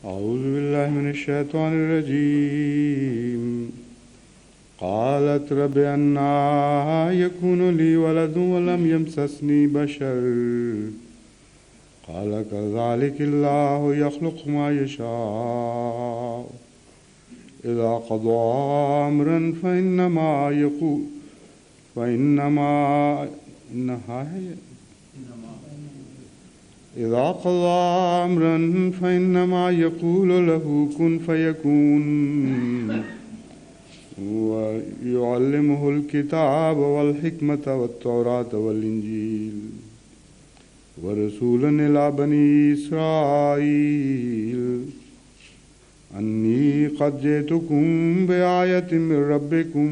أعوذ بالله من الشيطان الرجيم قالت رب أنى يكون لي ولد ولم يمسسني بشر قال كذلك الله يخلق ما يشاء إذا قضى أمرا إذا قضى أمرا فإنما يقول له كن فيكون ويعلمه الكتاب والحكمة والتوراة والإنجيل ورسولا إلى بني إسرائيل أني قد جئتكم بآية من ربكم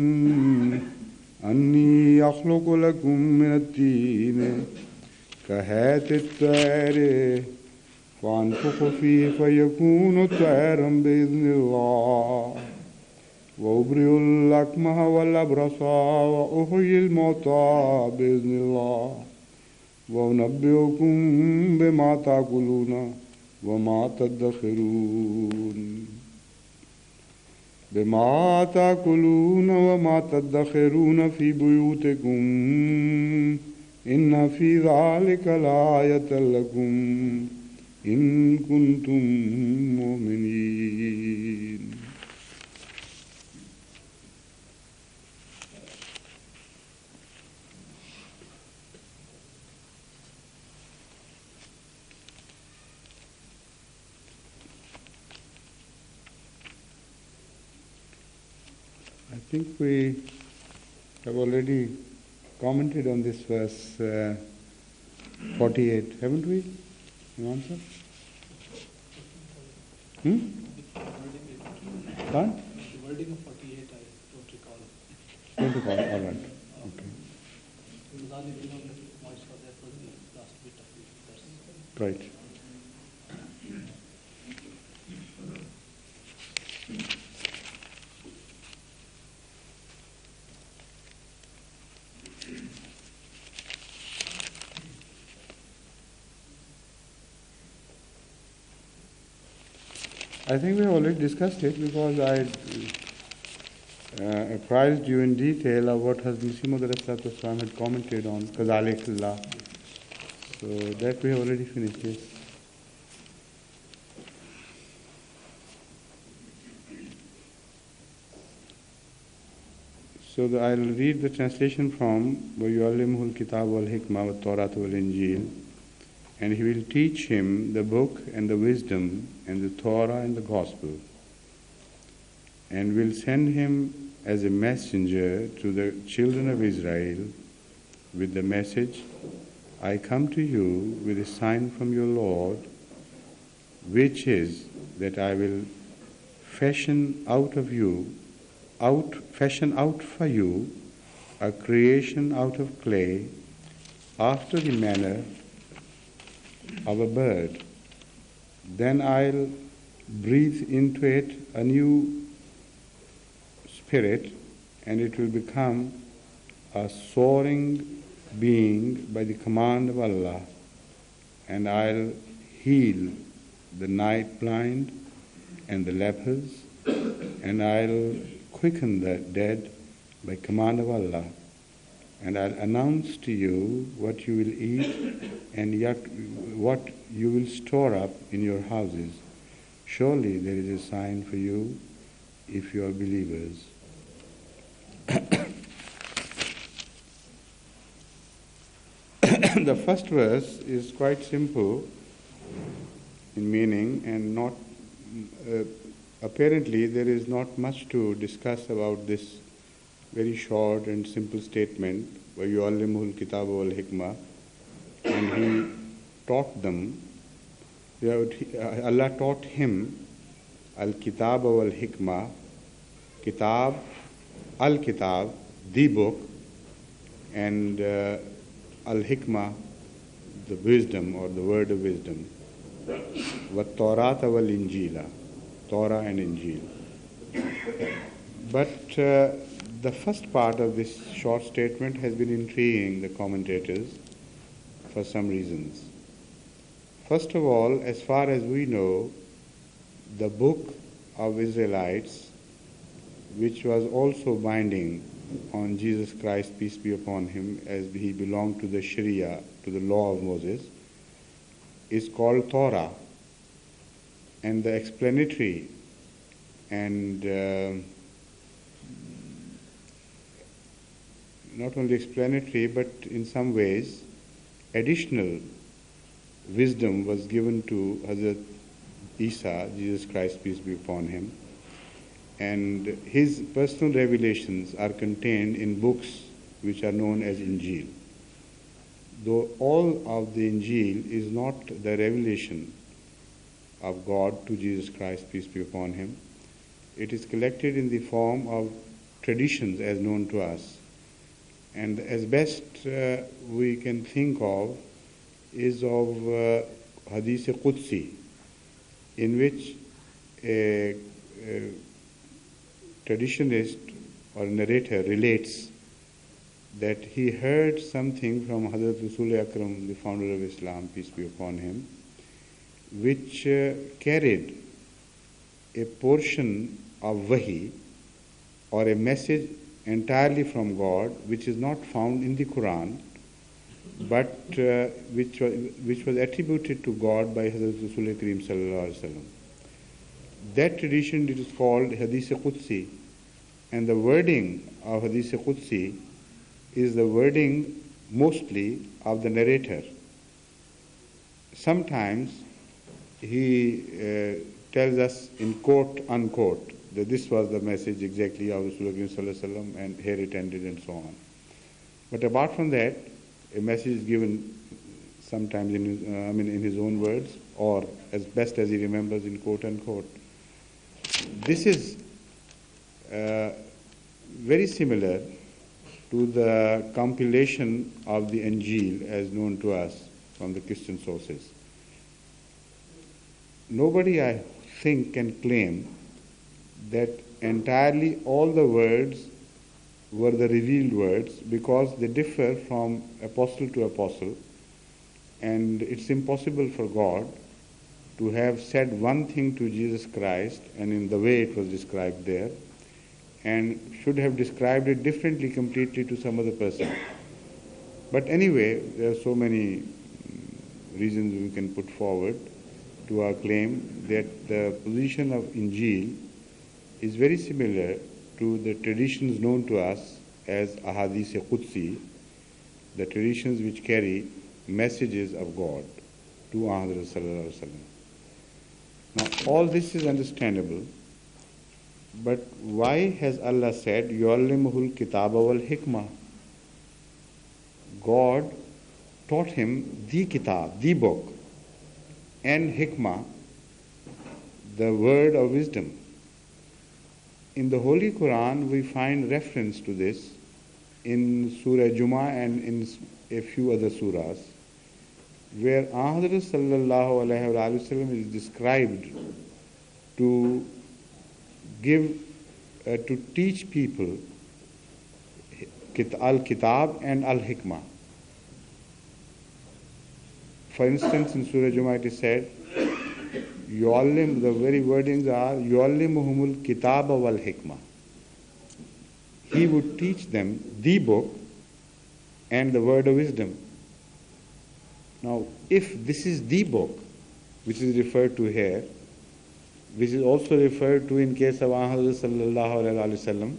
أني أخلق لكم من الطين كهيئة الطير فأنفخ فيه فيكون طيرا بإذن الله وأبرئ الأكمه والأبرص وأحيي الموتى بإذن الله وأنبئكم بما تأكلون وما تدخرون في بيوتكم إن في ذلك لآية لكم إن كنتم مؤمنين. I think we have already commented on this verse 48, haven't we? You answer? Hmm? What? The wording of 48 I don't recall. Don't recall, all right. Okay. Right. I think we have already discussed it because I apprised you in detail of what Hazrat Masih Maud Islam had commented on Kazalik-Allah. So that we have already finished, yes. So I'll read the translation from وَيُعَلِّمُهُ الْكِتَابَ وَالْحِكْمَةَ وَالتَّوْرَاةَ وَالْإِنْجِيلَ, and he will teach him the book and the wisdom and the Torah and the Gospel, and will send him as a messenger to the children of Israel with the message, I come to you with a sign from your Lord, which is that I will fashion out for you a creation out of clay after the manner of a bird. Then I'll breathe into it a new spirit, and it will become a soaring being by the command of Allah, and I'll heal the night blind and the lepers, and I'll quicken the dead by command of Allah, and I'll announce to you what you will eat and yet what you will store up in your houses. Surely there is a sign for you if you are believers. The first verse is quite simple in meaning, and not apparently there is not much to discuss about this very short and simple statement, وَيُعَلِّمُهُ الْكِتَابَ وَالْحِكْمَةَ, and he taught them, Allah taught him al-kitab wal-hikmah, kitab, al-kitab, the book, and al-hikmah, the wisdom or the word of wisdom, wat-Torata wal-Injila, Torah and Injil. But the first part of this short statement has been intriguing the commentators for some reasons. First of all, as far as we know, the book of Israelites, which was also binding on Jesus Christ, peace be upon him, as he belonged to the Sharia, to the law of Moses, is called Torah. And the explanatory and not only explanatory, but in some ways additional wisdom was given to Hazrat Isa, Jesus Christ, peace be upon him. And his personal revelations are contained in books which are known as Injil. Though all of the Injil is not the revelation of God to Jesus Christ, peace be upon him, it is collected in the form of traditions as known to us. And as best we can think of is of Hadith Qudsi, in which a traditionist or narrator relates that he heard something from Hazrat Rasul Akram, the founder of Islam, peace be upon him, which carried a portion of Wahi or a message entirely from God, which is not found in the Quran, but which was attributed to God by Hazrat Rasul Kareem sallallahu alaihi wasallam. That tradition it is called Hadith Qudsi, and the wording of Hadith Qudsi is the wording mostly of the narrator. Sometimes he tells us in quote unquote that this was the message exactly of Rasulullah sallallahu alaihi wasallam and here it ended and so on. But apart from that, a message is given sometimes in his own words or as best as he remembers in quote unquote. This is very similar to the compilation of the Injil as known to us from the Christian sources. Nobody, I think, can claim that entirely all the words were the revealed words, because they differ from apostle to apostle, and it's impossible for God to have said one thing to Jesus Christ and in the way it was described there, and should have described it differently completely to some other person. But anyway, there are so many reasons we can put forward to our claim that the position of Injil is very similar to the traditions known to us as Ahadith Qudsi, the traditions which carry messages of God to Ahmad sallallahu alaihi wasallam. Now, all this is understandable, but why has Allah said, يُعَلِّمُهُ الْكِتَابَ وَالْحِكْمَةِ? God taught him the kitab, the book, and hikmah, the word of wisdom. In the Holy Quran, we find reference to this in Surah Jummah and in a few other surahs, where Ahmad sallallahu alaihi wasallam is described to give, to teach people al-kitab and al-hikmah. For instance, in Surah Jummah it is said, Yu'allim, the very wordings are, Yu'allimuhumul kitaba wal hikmah. He would teach them the book and the word of wisdom. Now, if this is the book which is referred to here, which is also referred to in case of Ahmad sallallahu alaihi wasallam,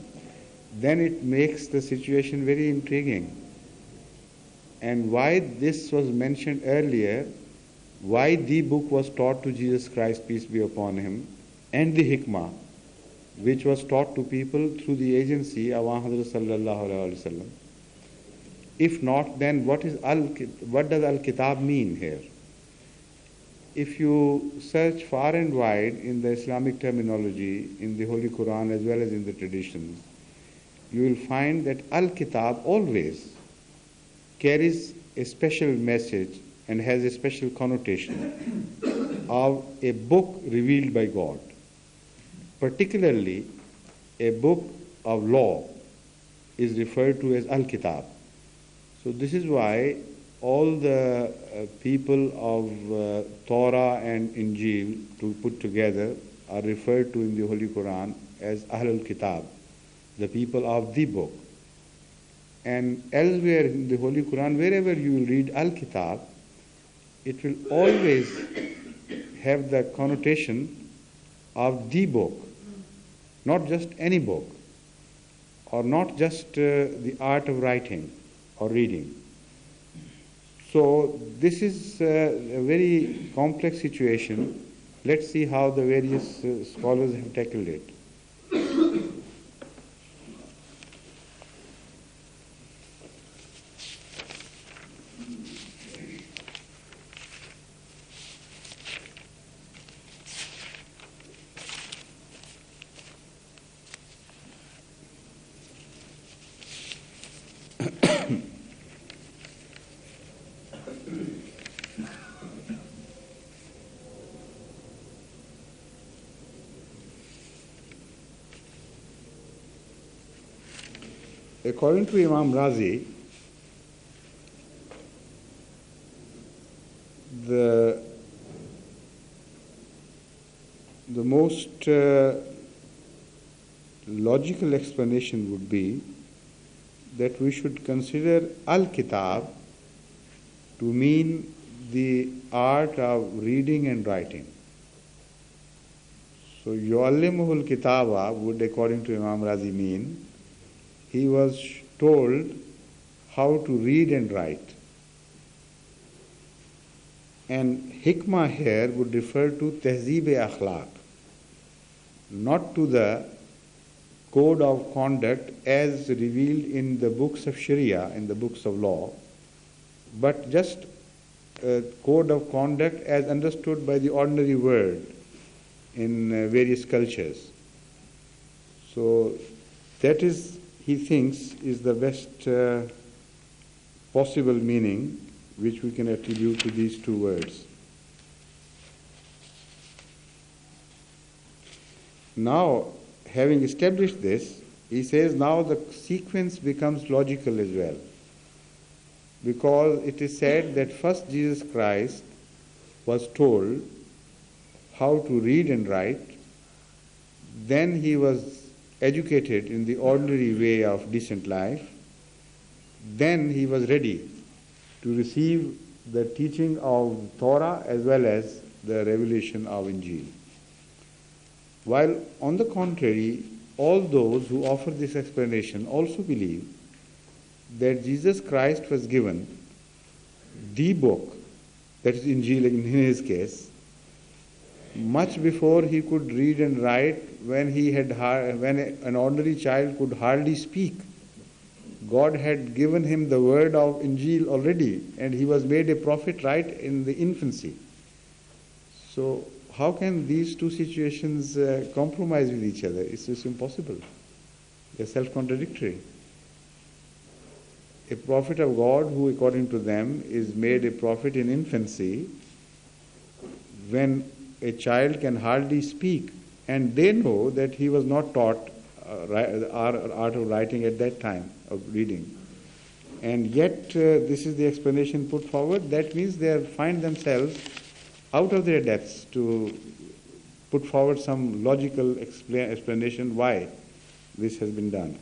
then it makes the situation very intriguing. And why this was mentioned earlier, why the book was taught to Jesus Christ, peace be upon him, and the hikmah, which was taught to people through the agency of Ahmad sallallahu alaihi wasallam. If not, then what does al-kitab mean here? If you search far and wide in the Islamic terminology, in the Holy Quran as well as in the traditions, you will find that al-kitab always carries a special message and has a special connotation of a book revealed by God, particularly a book of law is referred to as al-kitab. So this is why all the people of Torah and Injil to put together are referred to in the Holy Quran as Ahlul Kitab, the people of the book. And elsewhere in the Holy Quran, wherever you will read Al-Kitab, it will always have the connotation of the book, not just any book, or not just the art of writing or reading. So this is a very complex situation. Let's see how the various scholars have tackled it. According to Imam Razi, the most logical explanation would be that we should consider Al-Kitab to mean the art of reading and writing. So, Yu'allimuhul Kitaba would, according to Imam Razi, mean he was told how to read and write. And hikmah here would refer to Tehzeeb-e-Akhlaq, not to the code of conduct as revealed in the books of Sharia, in the books of law, but just a code of conduct as understood by the ordinary world in various cultures. So that is, he thinks, is the best possible meaning which we can attribute to these two words. Now, having established this, he says now the sequence becomes logical as well, because it is said that first Jesus Christ was told how to read and write, then he was educated in the ordinary way of decent life, then he was ready to receive the teaching of Torah as well as the revelation of Injil. While on the contrary, all those who offer this explanation also believe that Jesus Christ was given the book, that is Injil in his case, much before he could read and write, when an ordinary child could hardly speak. God had given him the word of Injil already, and he was made a prophet right in the infancy. So how can these two situations compromise with each other? It's just impossible. They're self-contradictory. A prophet of God who, according to them, is made a prophet in infancy, when a child can hardly speak, and they know that he was not taught the art of writing at that time, of reading. And yet, this is the explanation put forward. That means they find themselves out of their depths to put forward some logical explanation why this has been done.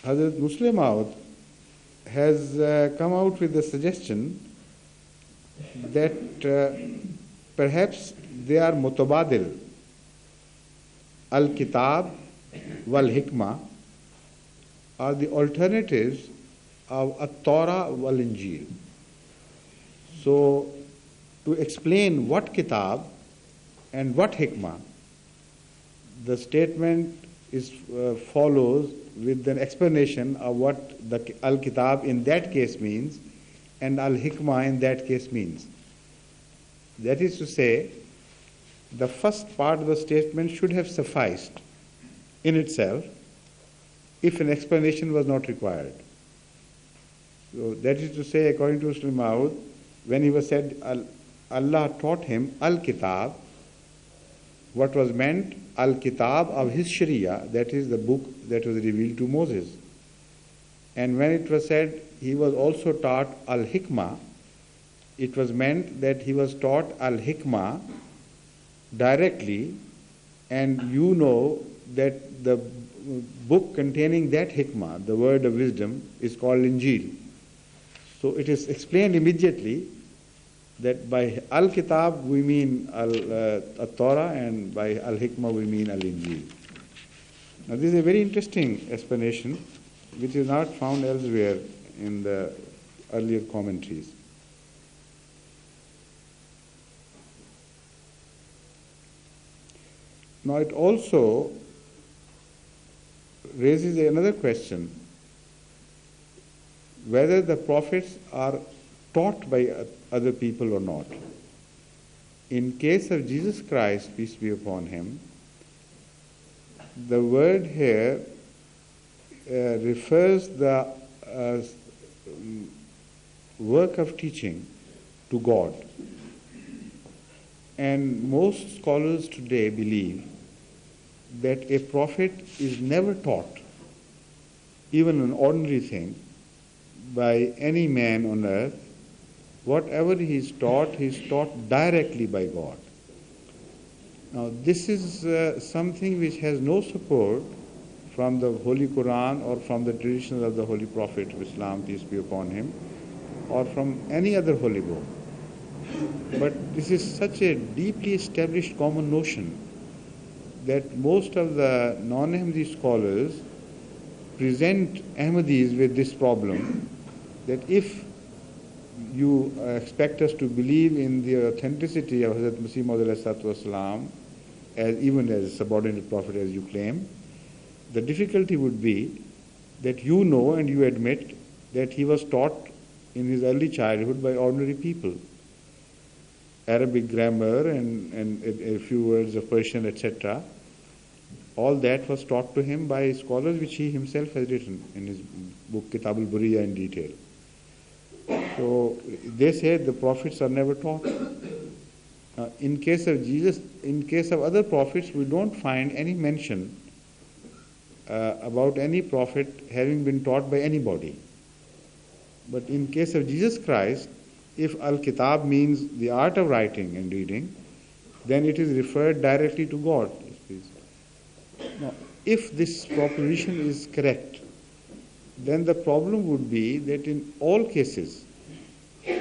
Hazrat Muslim Maud has come out with the suggestion that perhaps they are mutabadil, al-kitab wal-hikmah are the alternatives of at-Torah wal-Injil. So to explain what kitab and what hikmah, the statement follows with an explanation of what the al-kitab in that case means and al-hikmah in that case means. That is to say, the first part of the statement should have sufficed in itself if an explanation was not required. So that is to say, according to Muslim Maud, when he was said Allah taught him al-kitab, what was meant Al-Kitab of his Sharia, that is the book that was revealed to Moses. And when it was said he was also taught Al-Hikmah, it was meant that he was taught Al-Hikmah directly, and you know that the book containing that Hikmah, the word of wisdom, is called Injil. So it is explained immediately that by Al-Kitab we mean Al-Torah, and by Al-Hikmah we mean Al-Injil. Now this is a very interesting explanation which is not found elsewhere in the earlier commentaries. Now it also raises another question, whether the prophets are taught by other people or not. In case of Jesus Christ, peace be upon him, the word here refers the work of teaching to God. And most scholars today believe that a prophet is never taught, even an ordinary thing, by any man on earth. Whatever he is taught directly by God. Now this is something which has no support from the Holy Quran or from the traditions of the Holy Prophet of Islam, peace be upon him, or from any other holy book. But this is such a deeply established common notion that most of the non-Ahmadi scholars present Ahmadis with this problem, that if you expect us to believe in the authenticity of Hazrat Masih Maud as even as a subordinate prophet as you claim, the difficulty would be that you know and you admit that he was taught in his early childhood by ordinary people. Arabic grammar and a few words of Persian, etc. All that was taught to him by scholars which he himself has written in his book Kitab al-Buriya in detail. So they say the prophets are never taught. In case of Jesus, in case of other prophets, we don't find any mention about any prophet having been taught by anybody. But in case of Jesus Christ, if Al-Kitab means the art of writing and reading, then it is referred directly to God. Now, if this proposition is correct, then the problem would be that in all cases,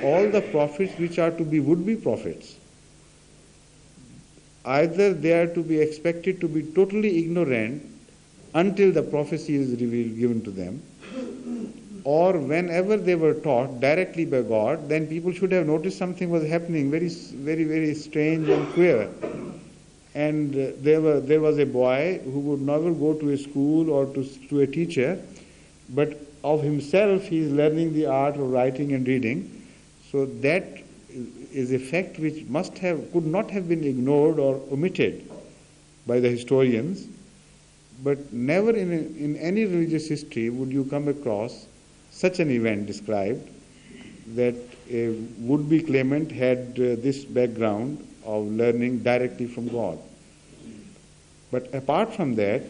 all the prophets which are to be would-be prophets, either they are to be expected to be totally ignorant until the prophecy is revealed, given to them, or whenever they were taught directly by God, then people should have noticed something was happening very, very, very strange and queer. And there was a boy who would never go to a school or to a teacher, but of himself he is learning the art of writing and reading. So that is a fact which could not have been ignored or omitted by the historians. But never in any religious history would you come across such an event described, that a would-be claimant had this background of learning directly from God. But apart from that,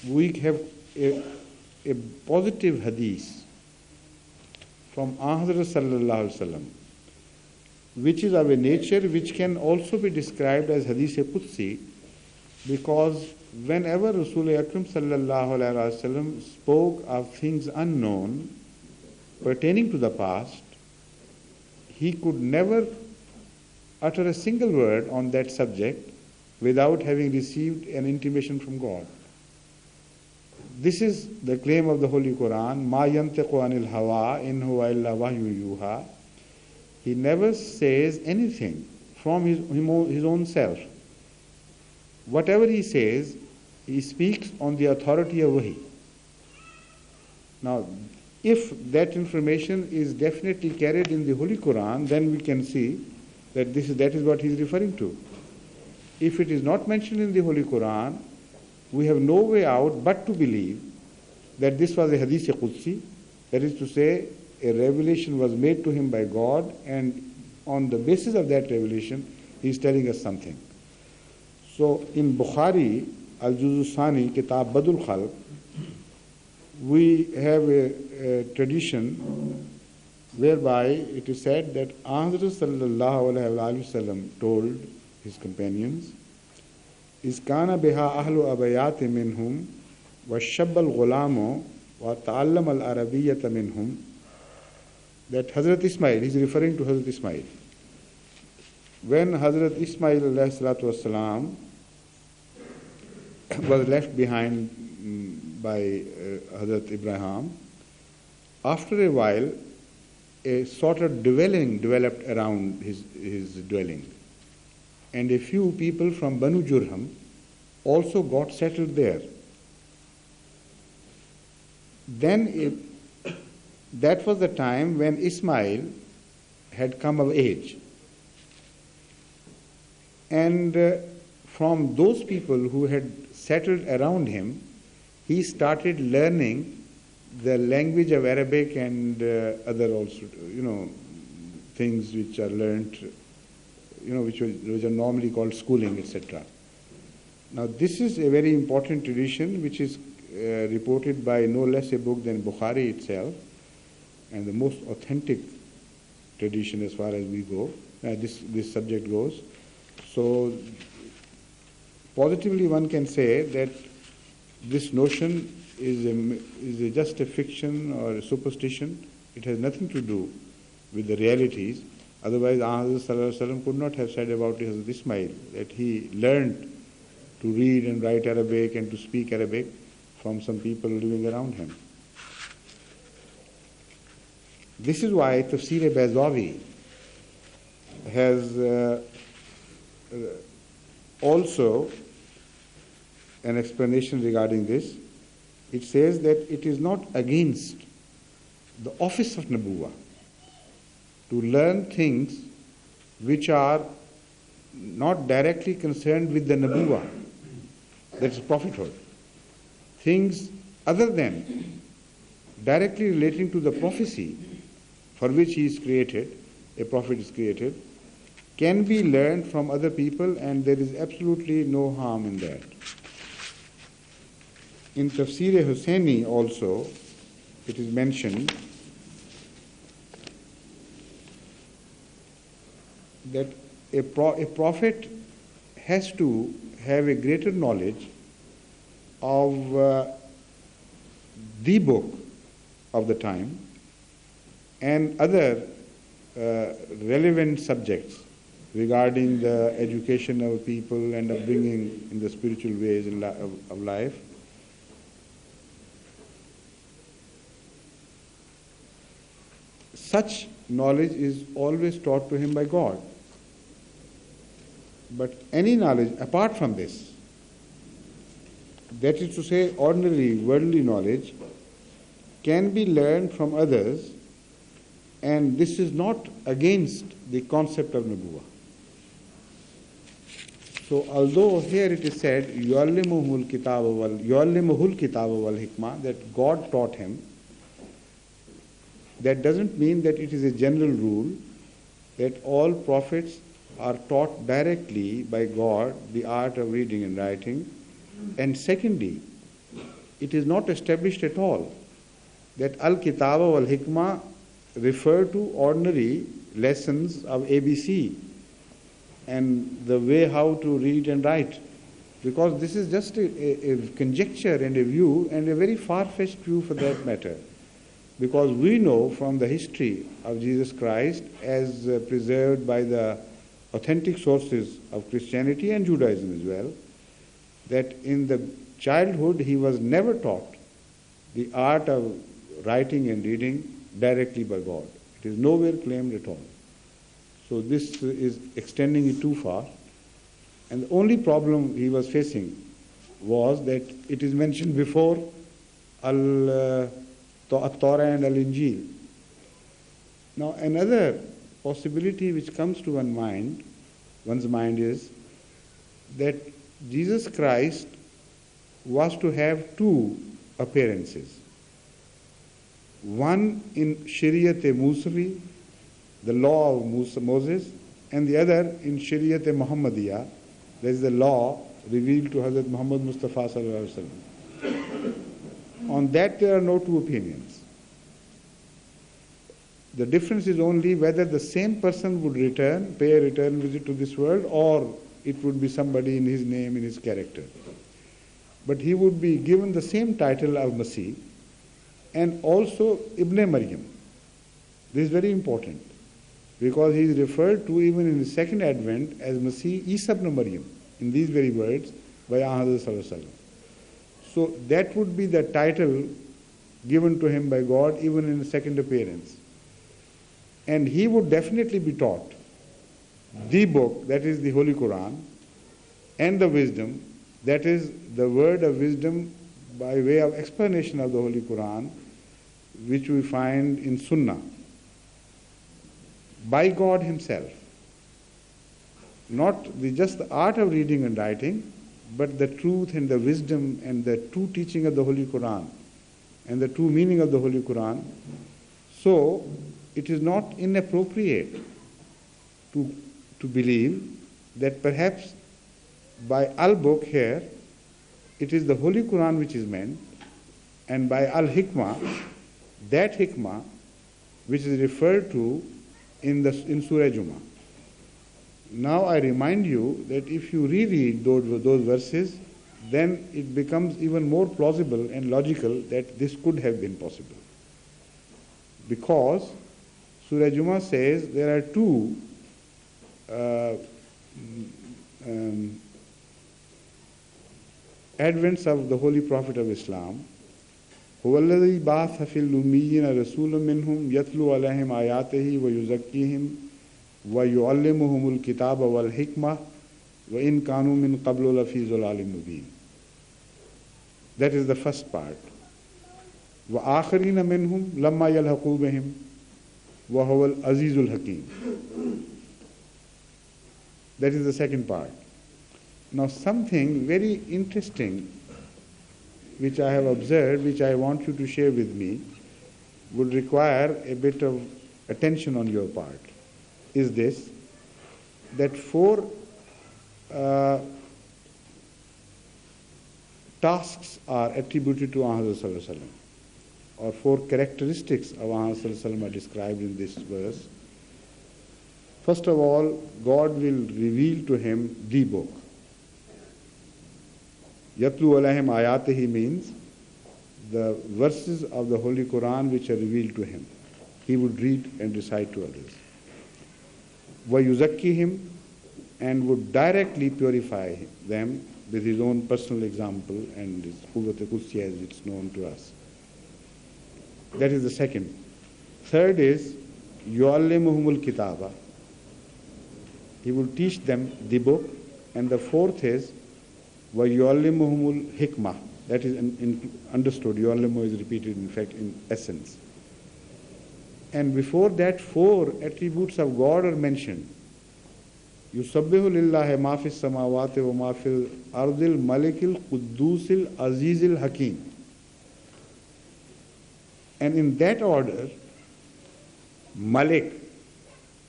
we have a positive hadith from Hazrat Sallallahu Alaihi Wasallam, which is of a nature which can also be described as Hadith-e-Qudsi, because whenever Rasul Akram Sallallahu Alaihi Wasallam spoke of things unknown pertaining to the past, he could never utter a single word on that subject without having received an intimation from God. This is the claim of the Holy Quran, Ma yantiqu anil hawa in huwa illa wahyu yuha. He never says anything from his own self. Whatever he says, he speaks on the authority of Wahi. Now, if that information is definitely carried in the Holy Quran, then we can see that that is what he is referring to. If it is not mentioned in the Holy Quran, we have no way out but to believe that this was a Hadith-e-Qudsi, that is to say, a revelation was made to him by God, and on the basis of that revelation, he is telling us something. So in Bukhari, Al-Juz Sani, Kitab Badul Khalq, we have a tradition whereby it is said that Hazrat sallallahu alaihi wasallam told his companions, "Iskana biha ahlu abayati minhum, wa shabbal ghulamo, wa ta'allam al-arabiyyata minhum." That Hazrat Ismail, he is referring to Hazrat Ismail. When Hazrat Ismail alayhi salatu wasalam was left behind by Hazrat Ibrahim, after a while, a sort of dwelling developed around his dwelling. And a few people from Banu Jurham also got settled there. Then that was the time when Ismail had come of age. And from those people who had settled around him, he started learning the language of Arabic and other also, things which are learnt, which are normally called schooling, etc. Now, this is a very important tradition which is reported by no less a book than Bukhari itself, and the most authentic tradition as far as we go, this subject goes. So, positively one can say that this notion is just a fiction or a superstition. It has nothing to do with the realities. Otherwise, Hazrat could not have said about Hazrat Ismail that he learned to read and write Arabic and to speak Arabic from some people living around him. This is why Tafsir Bayzawi has also an explanation regarding this. It says that it is not against the office of Nabuwa to learn things which are not directly concerned with the Nabuwa, that is prophethood. Things other than directly relating to the prophecy for which he is created, a prophet is created, can be learned from other people, and there is absolutely no harm in that. In Tafsir Hussaini also, it is mentioned that a prophet has to have a greater knowledge of the book of the time and other relevant subjects regarding the education of people and upbringing in the spiritual ways of life. Such knowledge is always taught to him by God. But any knowledge apart from this, that is to say ordinary worldly knowledge, can be learned from others, and this is not against the concept of Nabuwa. So although here it is said, يُعَلِّمُهُ الْكِتَابَ وَالْحِكْمَةِ, that God taught him, that doesn't mean that it is a general rule that all prophets are taught directly by God the art of reading and writing. And secondly, it is not established at all that Al-Kitaba wal-Hikmah refer to ordinary lessons of ABC and the way how to read and write, because this is just a conjecture and a view, and a very far-fetched view for that matter. Because we know from the history of Jesus Christ, as preserved by the authentic sources of Christianity and Judaism as well, that in the childhood he was never taught the art of writing and reading directly by God. It is nowhere claimed at all. So this is extending it too far. And the only problem he was facing was that it is mentioned before Al-Torah and Al-Injil. Now another possibility which comes to one's mind is that Jesus Christ was to have two appearances. One in Shariat-e-Musawi, the law of Moses, and the other in Shariat-e-Muhammadiyah, There is the law revealed to Hazrat Muhammad Mustafa sallallahu alaihi wasallam. On that there are no two opinions. The difference is only whether the same person would pay a return visit to this world, or it would be somebody in his name, in his character. But he would be given the same title of Masih and also Ibn Maryam. This is very important because he is referred to even in the second advent as Masih Isa ibn Maryam in these very words by Ahmad sallallahu alaihi wasallam. So that would be the title given to him by God even in the second appearance. And he would definitely be taught the book, that is the Holy Quran, and the wisdom, that is the word of wisdom by way of explanation of the Holy Quran, which we find in Sunnah, by God himself. Not just the art of reading and writing, but the truth and the wisdom and the true teaching of the Holy Quran and the true meaning of the Holy Quran. So, it is not inappropriate to believe that perhaps by al-book here, it is the Holy Quran which is meant, and by al-hikmah, that hikmah which is referred to in Surah Jummah. Now I remind you that if you reread those verses, then it becomes even more plausible and logical that this could have been possible. Because Surah Jummah says there are two advents of the Holy Prophet of Islam. هو الذي بعث في الأميين رسولا منهم يتلو عليهم آياته ويزكيهم ويعلمهم الكتاب والحكمة وإن كانوا من قبل لفي ضلال مبين. That is the first part. وآخرين منهم لما يلحقوا بهم وهو العزيز الحكيم. That is the second part. Now something very interesting which I have observed, which I want you to share with me, would require a bit of attention on your part, is this, that four tasks are attributed to Ahmad sallallahu alaihi wasallam, or four characteristics of Ahmad sallallahu alaihi wasallam are described in this verse. First of all, God will reveal to him the book. Yatlu alayhim ayatihi means the verses of the Holy Quran which are revealed to him. He would read and recite to others. Wa yuzakkihim, and would directly purify them with his own personal example and his Quvvat Qudsi as it's known to us. That is the second. Third is yu'allimuhumul kitaba. He will teach them the book. And the fourth is وَيُعَلِّمُهُمُ الْحِكْمَةِ. That is understood. Yu'allimu is repeated, in fact, in essence. And before that, four attributes of God are mentioned. يُسَبِّحُ لِلَّهِ مَا فِي السَّمَاوَاتِ وَمَا فِي الْأَرْضِ الْمَلِكِ الْقُدُّوسِ الْعَزِيزِ الْحَكِيمِ. And in that order, Malik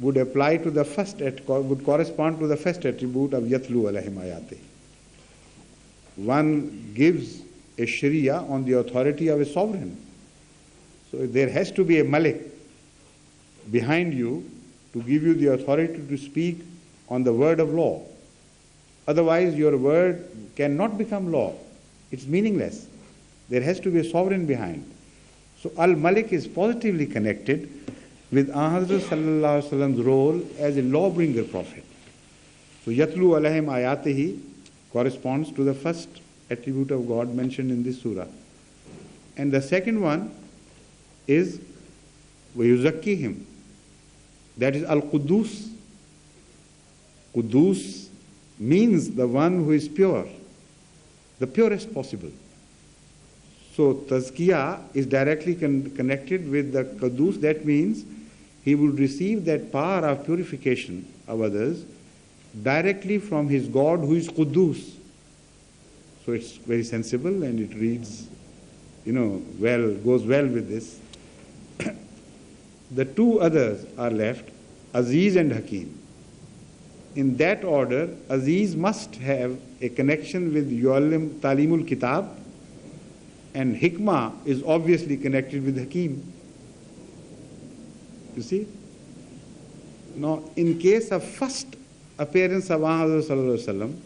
would apply to the first, would correspond to the first attribute of Yatlu alayhim ayati. One gives a Sharia on the authority of a sovereign. So there has to be a Malik behind you to give you the authority to speak on the word of law. Otherwise your word cannot become law. It's meaningless. There has to be a sovereign behind. So Al-Malik is positively connected with Ahmad sallallahu alaihi wasallam's role as a law-bringer prophet. So Yatlu alayhim ayatihi corresponds to the first attribute of God mentioned in this surah. And the second one is وَيُزَكِّهِمْ. That is Al-Quddus. Quddus means the one who is pure, the purest possible. So Tazkiyah is directly connected with the Quddus. That means he will receive that power of purification of others directly from his God who is Quddus. So it's very sensible and it reads, well, goes well with this. The two others are left, Aziz and Hakim. in that order, Aziz must have a connection with Yu'allim Talimul Kitab, and Hikmah is obviously connected with Hakim. You see? Now, in case of first appearance of Muhammad Sallallahu Alaihi Wasallam,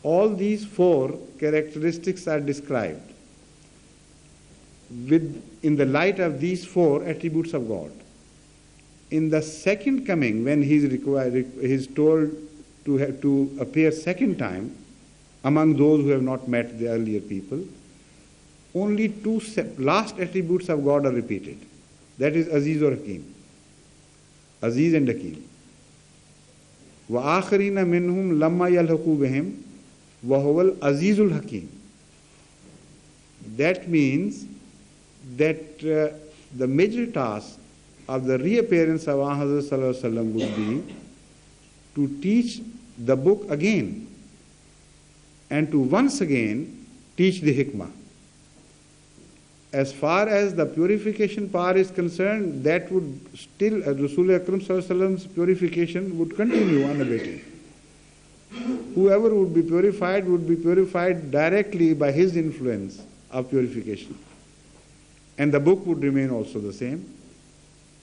all these four characteristics are described in the light of these four attributes of God. In the second coming, when he is told to appear second time among those who have not met the earlier people, only two last attributes of God are repeated. That is Aziz or Hakim. Aziz and Hakim. وَآخَرِينَ مِنْهُمْ لَمَّا يَلْحَقُوا بِهِمْ وَهُوَ الْعَزِيزُ الْحَكِيمُ. That means that the major task of the reappearance of Muhammad Sallallahu Alaihi Wasallam would be to teach the book again and to once again teach the hikmah. As far as the purification part is concerned, that would still, Rasul Akram Sallallahu Alaihi Wasallam's purification would continue unabated. Whoever would be purified directly by his influence of purification. And the book would remain also the same.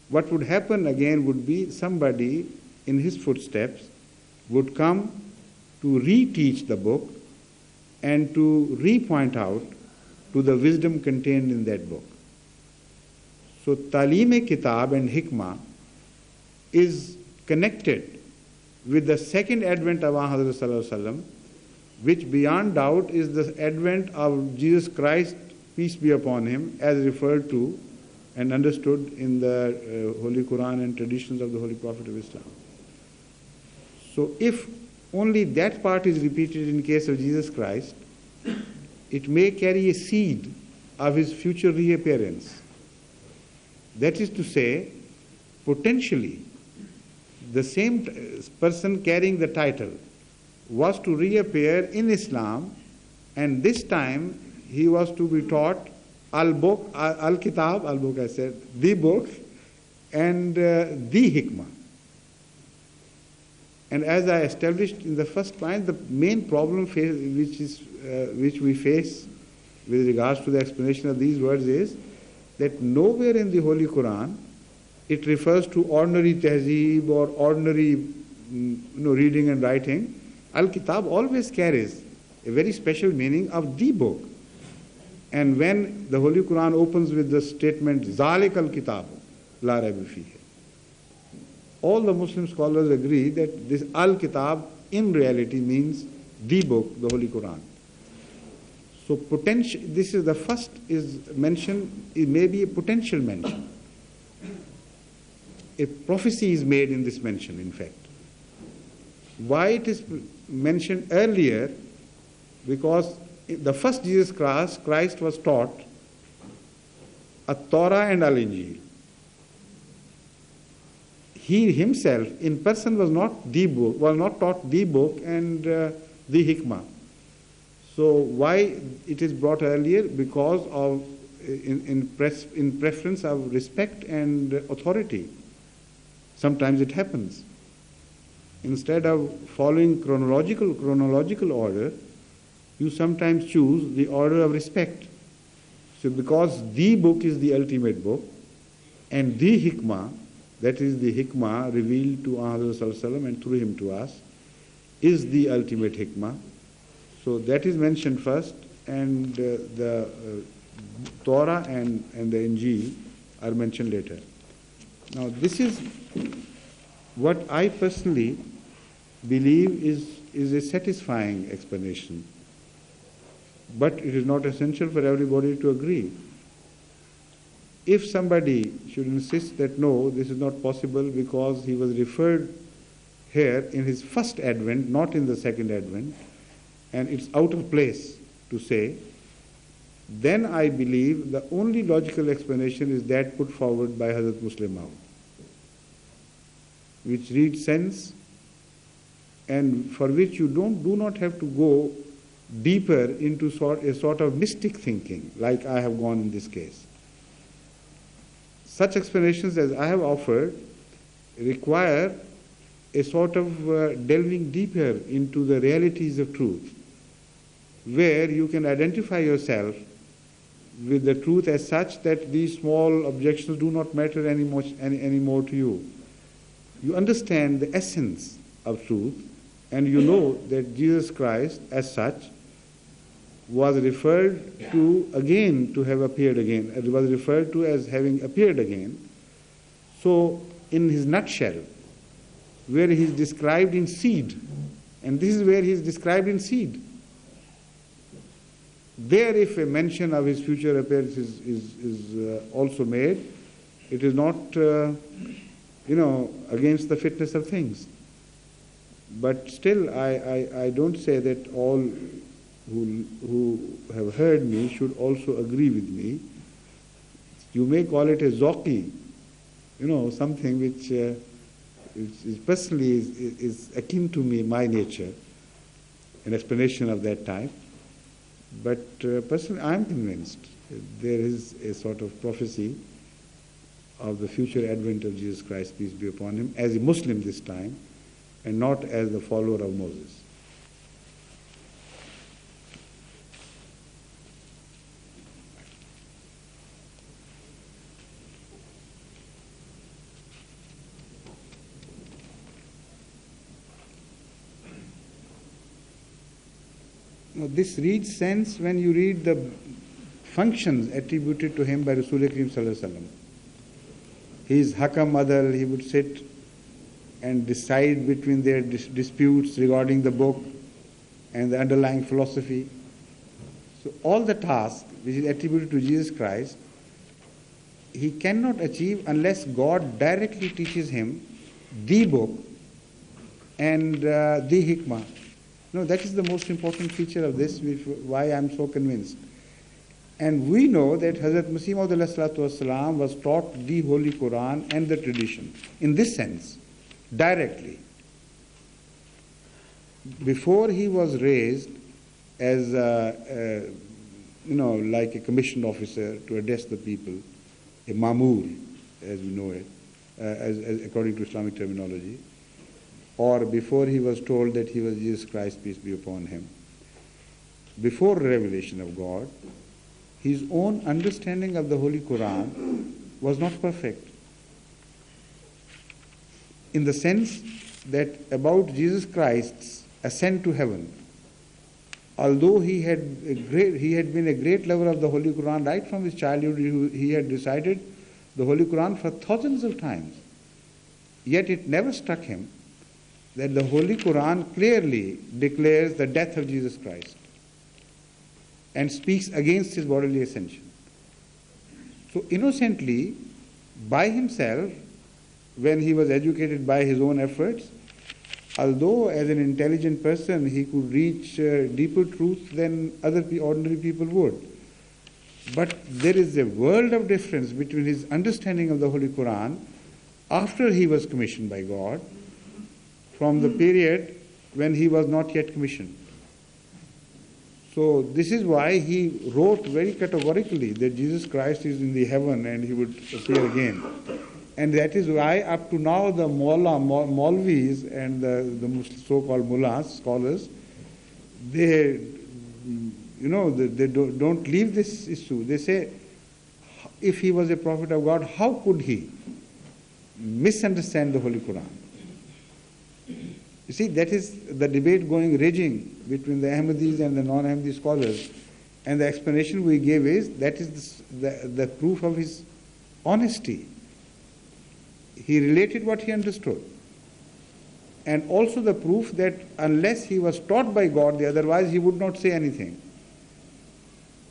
What would happen again would be somebody in his footsteps would come to reteach the book and to re-point out to the wisdom contained in that book. So Talim-e-Kitab and Hikmah is connected with the second advent of Muhammad Sallallahu Alaihi Wasallam, which beyond doubt is the advent of Jesus Christ, peace be upon him, as referred to and understood in the Holy Quran and traditions of the Holy Prophet of Islam. So if only that part is repeated in case of Jesus Christ, it may carry a seed of his future reappearance. That is to say, potentially, the same person carrying the title was to reappear in Islam, and this time he was to be taught al-book, al-kitab, al-book I said, the book, and the hikmah. And as I established in the first point, the main problem which we face with regards to the explanation of these words is that nowhere in the Holy Quran it refers to ordinary tehzeeb or ordinary reading and writing. Al-Kitab always carries a very special meaning of the book. And when the Holy Quran opens with the statement, Zalik al-Kitab, la rayba fihi, all the Muslim scholars agree that this Al-Kitab in reality means the book, the Holy Quran. So this is the first is mentioned, it may be a potential mention. A prophecy is made in this mention, in fact. Why it is mentioned earlier? Because the first Jesus Christ was taught At-Torah and Al-Injil. He himself in person was not taught the book and the hikmah. So why it is brought earlier? Because of in preference of respect and authority. Sometimes it happens. Instead of following chronological order, you sometimes choose the order of respect. So because the book is the ultimate book, and the hikmah, that is the hikmah revealed to Muhammad Sallallahu Alaihi Wasallam and through him to us, is the ultimate hikmah. So that is mentioned first, and the Torah and the Injil are mentioned later. Now this is what I personally believe is a satisfying explanation. But it is not essential for everybody to agree. If somebody should insist that no, this is not possible because he was referred here in his first advent, not in the second advent, and it's out of place to say, then I believe the only logical explanation is that put forward by Hazrat Muslim Maud, which reads sense and for which you do not have to go deeper into a sort of mystic thinking like I have gone in this case. Such explanations as I have offered require a sort of delving deeper into the realities of truth, where you can identify yourself with the truth as such that these small objections do not matter anymore to you. You understand the essence of truth, and you know that Jesus Christ as such was referred to again to have appeared again. It was referred to as having appeared again. So in his nutshell, where he is described in seed, and this is where he is described in seed. There, if a mention of his future appearance is also made, it is not, against the fitness of things. But still, I don't say that all who have heard me should also agree with me. You may call it a zoki, something which is personally is akin to me, my nature, an explanation of that type. But personally, I am convinced there is a sort of prophecy of the future advent of Jesus Christ, peace be upon him, as a Muslim this time, and not as the follower of Moses. Now, this reads sense when you read the functions attributed to him by Rasul Kareem Sallallahu Alaihi Wasallam. He is Hakam Adal, he would sit and decide between their disputes regarding the book and the underlying philosophy. So all the task which is attributed to Jesus Christ, he cannot achieve unless God directly teaches him the book and the hikmah. No, that is the most important feature of this, why I am so convinced. And we know that Hazrat Masih Maud was taught the Holy Quran and the tradition, in this sense, directly. Before he was raised as, like a commissioned officer to address the people, a mamur, as we know it, as according to Islamic terminology, or before he was told that he was Jesus Christ, peace be upon him. Before revelation of God, his own understanding of the Holy Quran was not perfect. In the sense that about Jesus Christ's ascent to heaven, although he had been a great lover of the Holy Quran right from his childhood, he had recited the Holy Quran for thousands of times, yet it never struck him that the Holy Quran clearly declares the death of Jesus Christ and speaks against his bodily ascension. So innocently, by himself, when he was educated by his own efforts, although as an intelligent person he could reach deeper truth than other ordinary people would, but there is a world of difference between his understanding of the Holy Quran after he was commissioned by God from the period when he was not yet commissioned. So this is why he wrote very categorically that Jesus Christ is in the heaven and he would appear again. And that is why up to now the Maulvis and the so-called mullahs, scholars, they don't leave this issue. They say, if he was a prophet of God, how could he misunderstand the Holy Quran? You see, that is the debate raging between the Ahmadis and the non-Ahmadi scholars. And the explanation we gave is, that is the proof of his honesty. He related what he understood. And also the proof that unless he was taught by God, otherwise he would not say anything.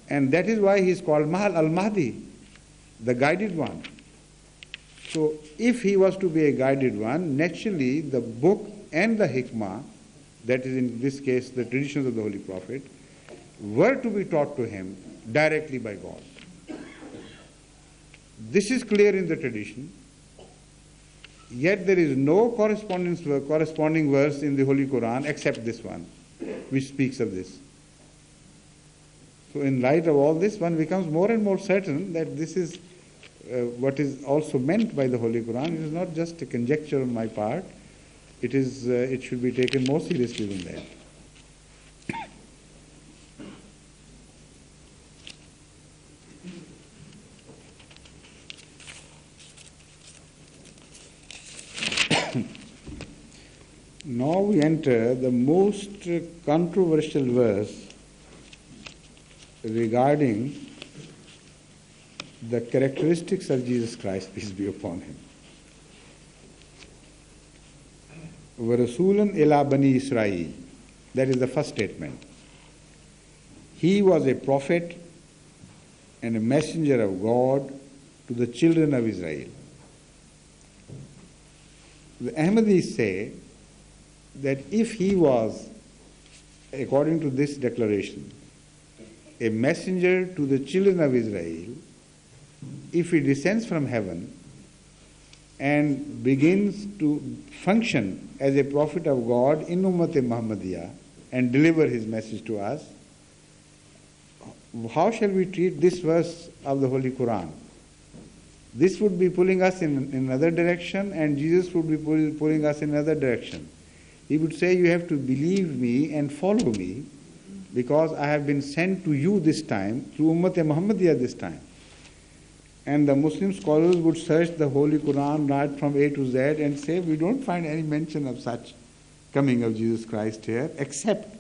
And that is why he is called Mahal al-Mahdi, the guided one. So if he was to be a guided one, naturally the book and the hikmah, that is in this case the traditions of the Holy Prophet, were to be taught to him directly by God. This is clear in the tradition, yet there is no corresponding verse in the Holy Quran except this one, which speaks of this. So in light of all this, one becomes more and more certain that this is what is also meant by the Holy Quran. It is not just a conjecture on my part, it should be taken more seriously than that. Now we enter the most controversial verse regarding the characteristics of Jesus Christ, peace be upon him. وَرَسُولًا إِلَى بَنِي إِسْرَائِيلَ. That is the first statement. He was a prophet and a messenger of God to the children of Israel. The Ahmadis say that if he was, according to this declaration, a messenger to the children of Israel, if he descends from heaven and begins to function as a prophet of God in Ummat-e-Muhammadiyah and deliver his message to us, how shall we treat this verse of the Holy Quran? This would be pulling us in another direction, and Jesus would be pulling us in another direction. He would say, you have to believe me and follow me, because I have been sent to you this time, through Ummat-e-Muhammadiyah this time. And the Muslim scholars would search the Holy Quran right from A to Z and say, we don't find any mention of such coming of Jesus Christ here, except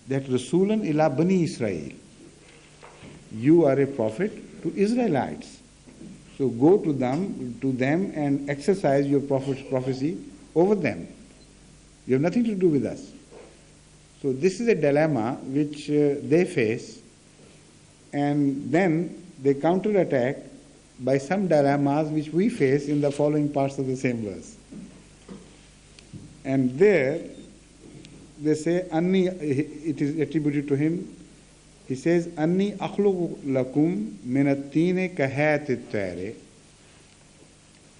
that Rasulan ila Bani Israel. You are a prophet to Israelites. So go to them and exercise your prophecy over them. You have nothing to do with us. So this is a dilemma which they face, and then they counterattack by some dilemmas which we face in the following parts of the same verse. And there they say, Anni, it is attributed to him, he says, Anni akhluqu lakum min at-tini ka hayati at-tayri.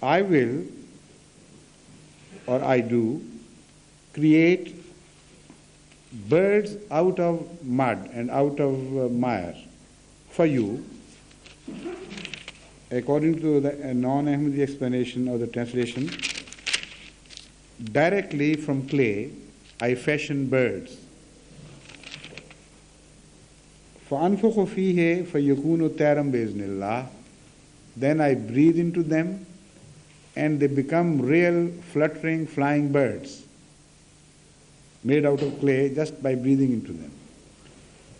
I will, or I do, create birds out of mud and out of mire for you. According to the non-Ahmadi explanation or the translation, directly from clay I fashion birds. فَأَنْفُخُ فِيهِ فَيَكُونُ تَيْرًا بِإِذْنِ اللَّهِ. Then I breathe into them and they become real fluttering flying birds made out of clay just by breathing into them.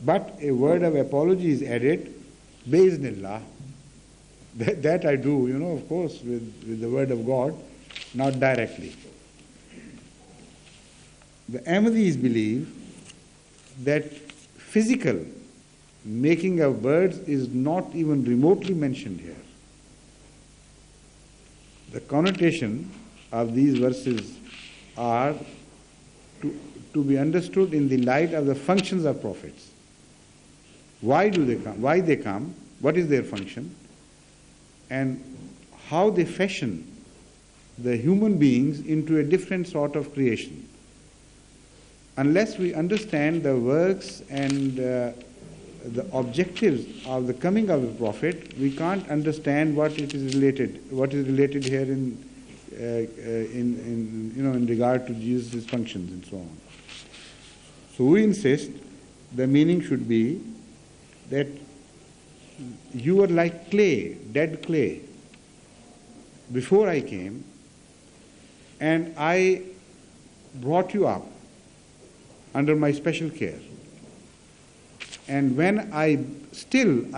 But a word of apology is added, بِإِذْنِ اللَّهِ. That I do, of course, with the word of God, not directly. The Ahmadis believe that physical making of birds is not even remotely mentioned here. The connotation of these verses are to be understood in the light of the functions of prophets. Why do they come? Why they come? What is their function? And how they fashion the human beings into a different sort of creation. Unless we understand the works and the objectives of the coming of the prophet, we can't understand what is related here in regard to Jesus' functions and so on. So we insist the meaning should be that you are like clay, dead clay, before I came, and I brought you up under my special care. And when I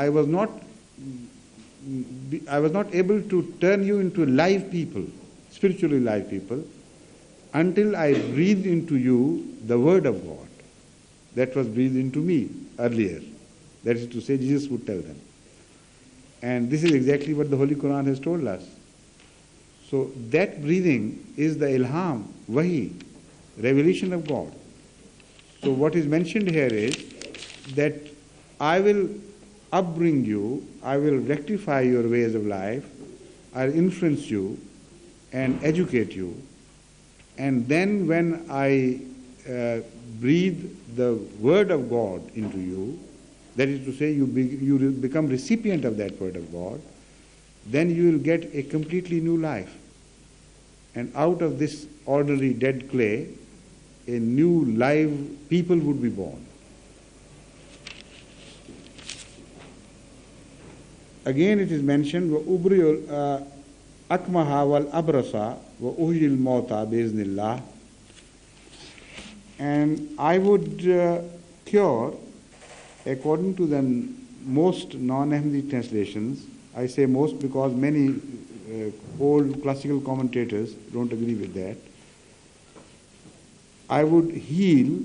was not able to turn you into live people, spiritually live people, until I breathed into you the word of God that was breathed into me earlier. That is to say, Jesus would tell them. And this is exactly what the Holy Quran has told us. So that breathing is the ilham, wahi, revelation of God. So what is mentioned here is that I will upbring you, I will rectify your ways of life, I'll influence you and educate you. And then when I breathe the word of God into you, that is to say, you become recipient of that word of God, then you will get a completely new life. And out of this ordinary dead clay, a new live people would be born. Again it is mentioned, وَأُبْرِيُ الْأَكْمَهَ وَالْأَبْرَصَ وَأُحْيِي الْمَوْتَى بِإِذْنِ اللَّهِ. And I would cure, according to the most non-Ahmadi translations, I say most because many old classical commentators don't agree with that, I would heal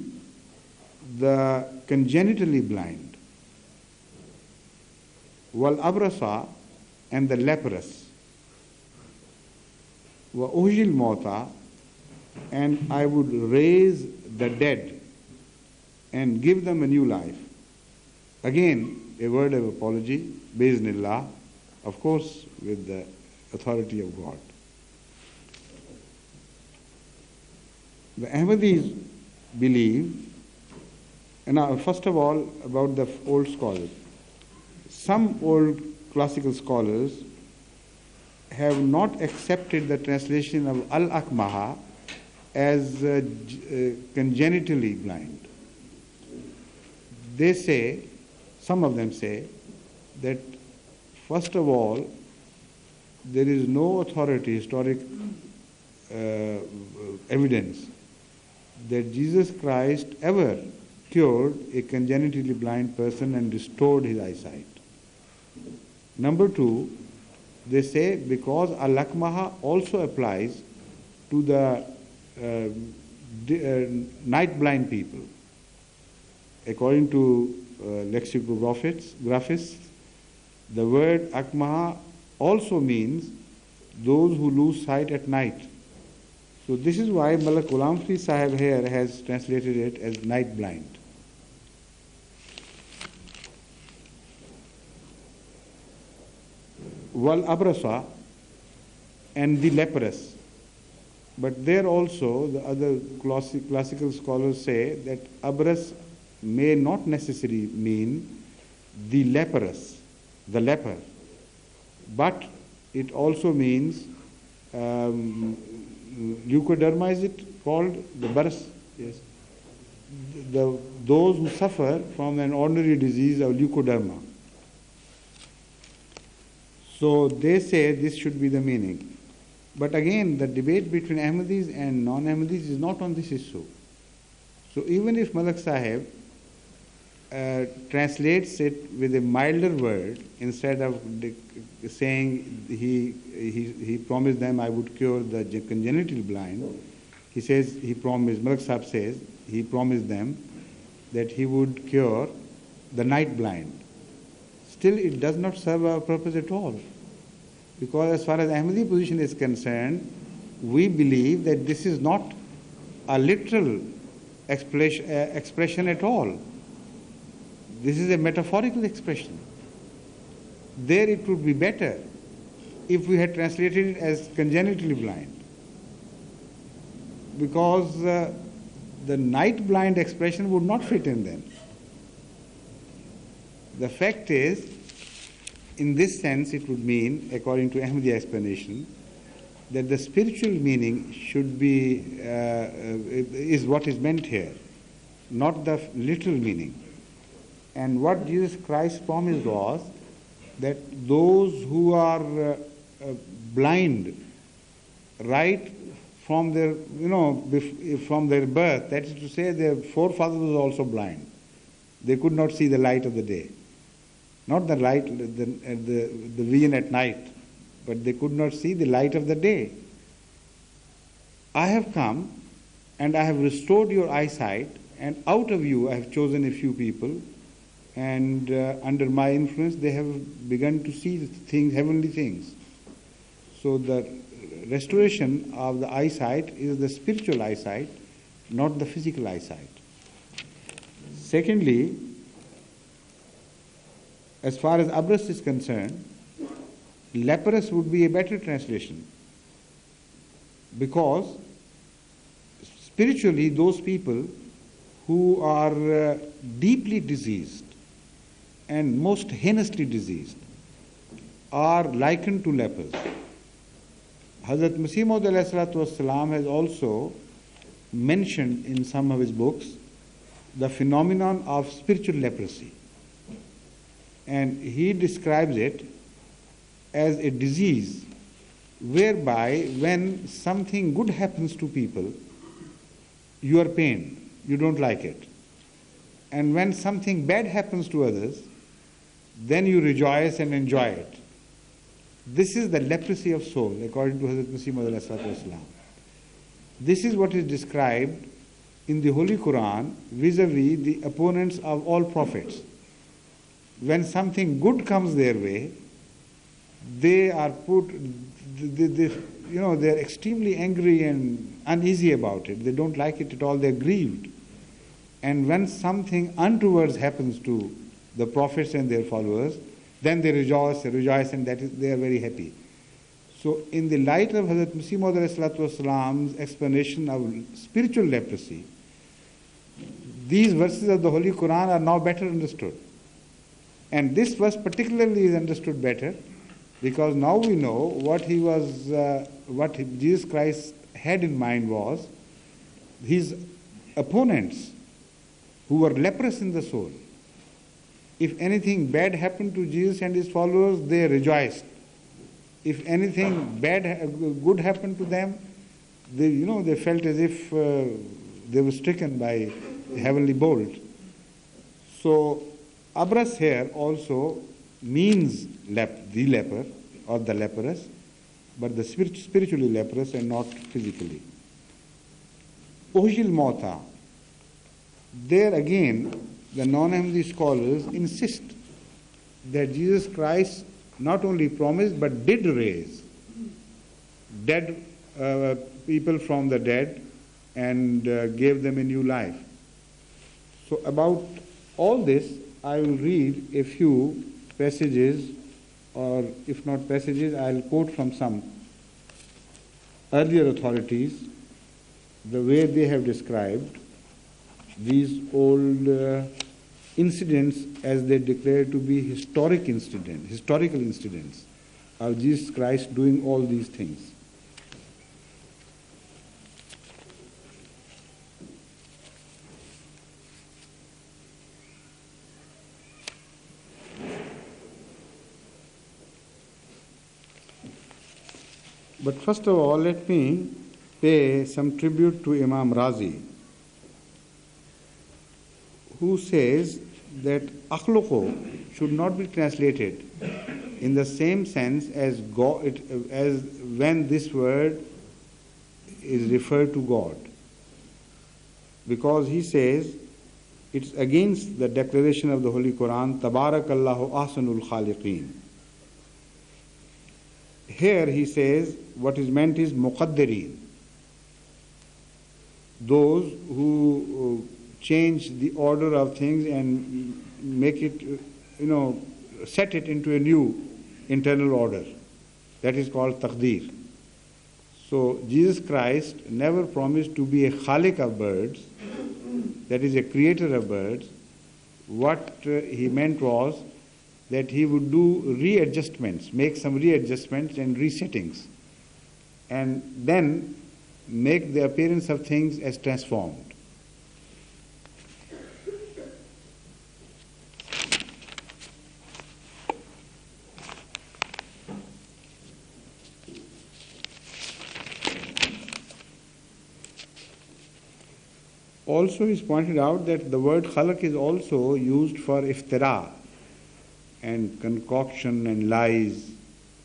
the congenitally blind, wal abrasa, and the leprous, wa uhil mauta, and I would raise the dead and give them a new life. Again, a word of apology, biiznillah, of course, with the authority of God. The Ahmadis believe, and now first of all about the old scholars. Some old classical scholars have not accepted the translation of al-akmaha as congenitally blind. They say, some of them say, that first of all, there is no authority, historic evidence that Jesus Christ ever cured a congenitally blind person and restored his eyesight. Number two, they say because al-akmaha also applies to the night blind people. According to lexicographists, the word akmaha also means those who lose sight at night. So this is why Malak Ghulam Farید Sahib here has translated it as night blind. Wal abrasa, and the leprous. But there also the other classical scholars say that abras may not necessarily mean the leprous, the leper, but it also means leukoderma, is it called? The burst, yes. Those who suffer from an ordinary disease of leukoderma. So they say this should be the meaning. But again, the debate between Ahmadis and non-Ahmadis is not on this issue. So even if Malak Sahib translates it with a milder word, instead of saying he promised them I would cure the congenital blind, he says he promised, Malak Sahib says he promised them that he would cure the night blind. Still it does not serve our purpose at all. Because as far as Ahmadi position is concerned, we believe that this is not a literal expression at all. This is a metaphorical expression. There it would be better if we had translated it as congenitally blind. Because the night blind expression would not fit in then. The fact is, in this sense, it would mean, according to Ahmadi explanation, that the spiritual meaning should be, is what is meant here, not the literal meaning. And what Jesus Christ promised was that those who are blind right from their, from their birth, that is to say their forefathers were also blind. They could not see the light of the day. Not the light, the vision at night, but they could not see the light of the day. I have come and I have restored your eyesight, and out of you I have chosen a few people, and under my influence they have begun to see things, heavenly things. So the restoration of the eyesight is the spiritual eyesight, not the physical eyesight. Secondly, as far as abras is concerned, leprous would be a better translation, because spiritually those people who are deeply diseased and most heinously diseased are likened to lepers. Hazrat Masih Maud ﷺ has also mentioned in some of his books the phenomenon of spiritual leprosy. And he describes it as a disease whereby when something good happens to people, you are pained, you don't like it. And when something bad happens to others, then you rejoice and enjoy it. This is the leprosy of soul, according to Hazrat Masih Maud ﷺ. This is what is described in the Holy Quran vis-a-vis the opponents of all prophets. When something good comes their way, they are they're extremely angry and uneasy about it. They don't like it at all. They're grieved. And when something untoward happens to the prophets and their followers, then they rejoice, and that is, they are very happy. So in the light of Hazrat Masih Maud ﷺ's explanation of spiritual leprosy, these verses of the Holy Quran are now better understood. And this verse particularly is understood better because now we know what Jesus Christ had in mind was his opponents who were leprous in the soul. If anything bad happened to Jesus and his followers, they rejoiced. If anything good happened to them, they felt as if they were stricken by a heavenly bolt. So Abras here also means the leper or the leprous, but the spiritually leprous and not physically. Uhjil Mauta. There again, the non-Ahmadi scholars insist that Jesus Christ not only promised but did raise dead people from the dead and gave them a new life. So about all this, I will read a few passages, or if not passages, I will quote from some earlier authorities the way they have described these old incidents as they declare to be historical incidents of Jesus Christ doing all these things. But first of all, let me pay some tribute to Imam Razi, who says that akhluqo should not be translated in the same sense as God, as when this word is referred to God, because he says it's against the declaration of the Holy Quran, Tabarakallahu ahsanul khaliqeen. Here he says what is meant is muqaddireen, those who change the order of things and make it, set it into a new internal order. That is called taqdeer. So Jesus Christ never promised to be a khaliq of birds, that is a creator of birds. What he meant was that he would do readjustments, make some readjustments and resettings, and then make the appearance of things as transformed. Also, it's pointed out that the word khalaq is also used for iftira and concoction and lies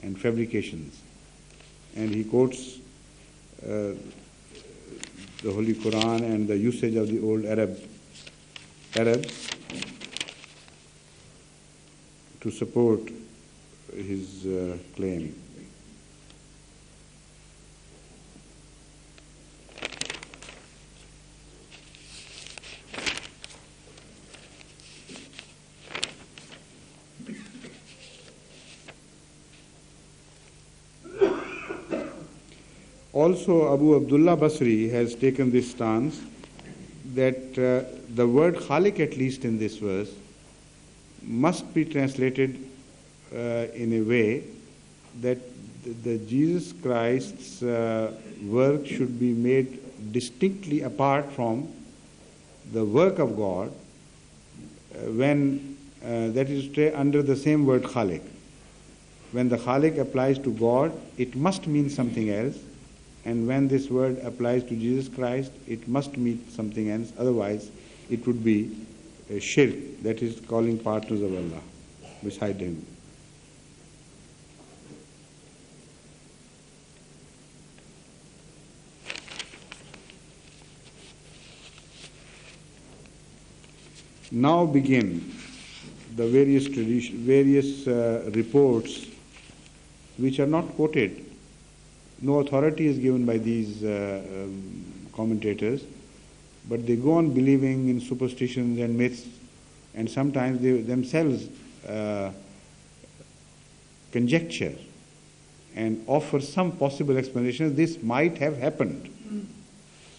and fabrications. And he quotes the Holy Quran and the usage of the old Arabs to support his claim. Also, Abu Abdullah Basri has taken this stance that the word khaliq, at least in this verse, must be translated in a way that the Jesus Christ's work should be made distinctly apart from the work of God when that is to say under the same word Khalik. When the Khalik applies to God, it must mean something else, and when this word applies to Jesus Christ, it must mean something else. Otherwise, it would be a shirk, that is calling partners of Allah beside Him. Now begin the various reports which are not quoted. No authority is given by these commentators, but they go on believing in superstitions and myths, and sometimes they themselves conjecture and offer some possible explanations. This might have happened.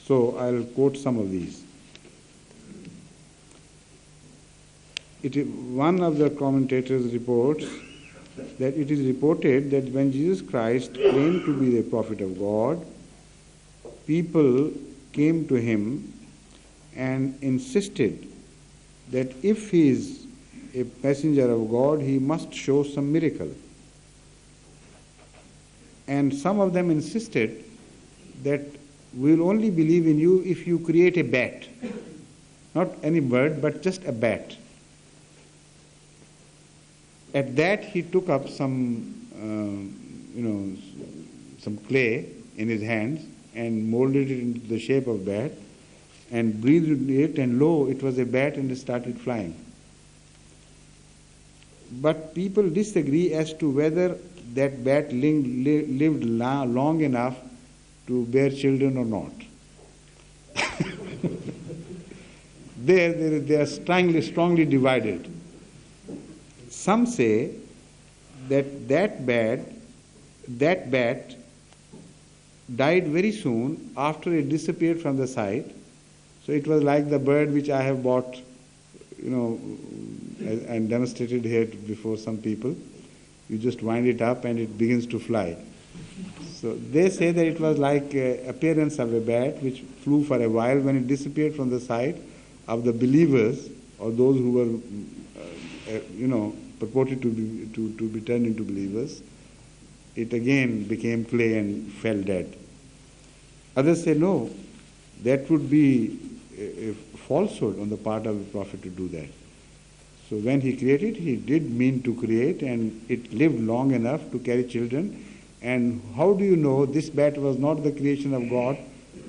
So I'll quote some of these. One of the commentators reports that it is reported that when Jesus Christ claimed to be the prophet of God, people came to him and insisted that if he is a messenger of God, he must show some miracle. And some of them insisted that we will only believe in you if you create a bat. Not any bird, but just a bat. At that, he took up some clay in his hands and molded it into the shape of bat and breathed it, and lo, it was a bat, and it started flying. But people disagree as to whether that bat lived long enough to bear children or not. They are strongly divided. Some say that bat died very soon after it disappeared from the sight. So it was like the bird which I have bought, and demonstrated here before some people. You just wind it up and it begins to fly. So they say that it was like appearance of a bat which flew for a while. When it disappeared from the sight of the believers or those who were, purported to be turned into believers, it again became clay and fell dead. Others say no, that would be a falsehood on the part of the Prophet to do that. So when he created, he did mean to create, and it lived long enough to carry children. And how do you know this bat was not the creation of God,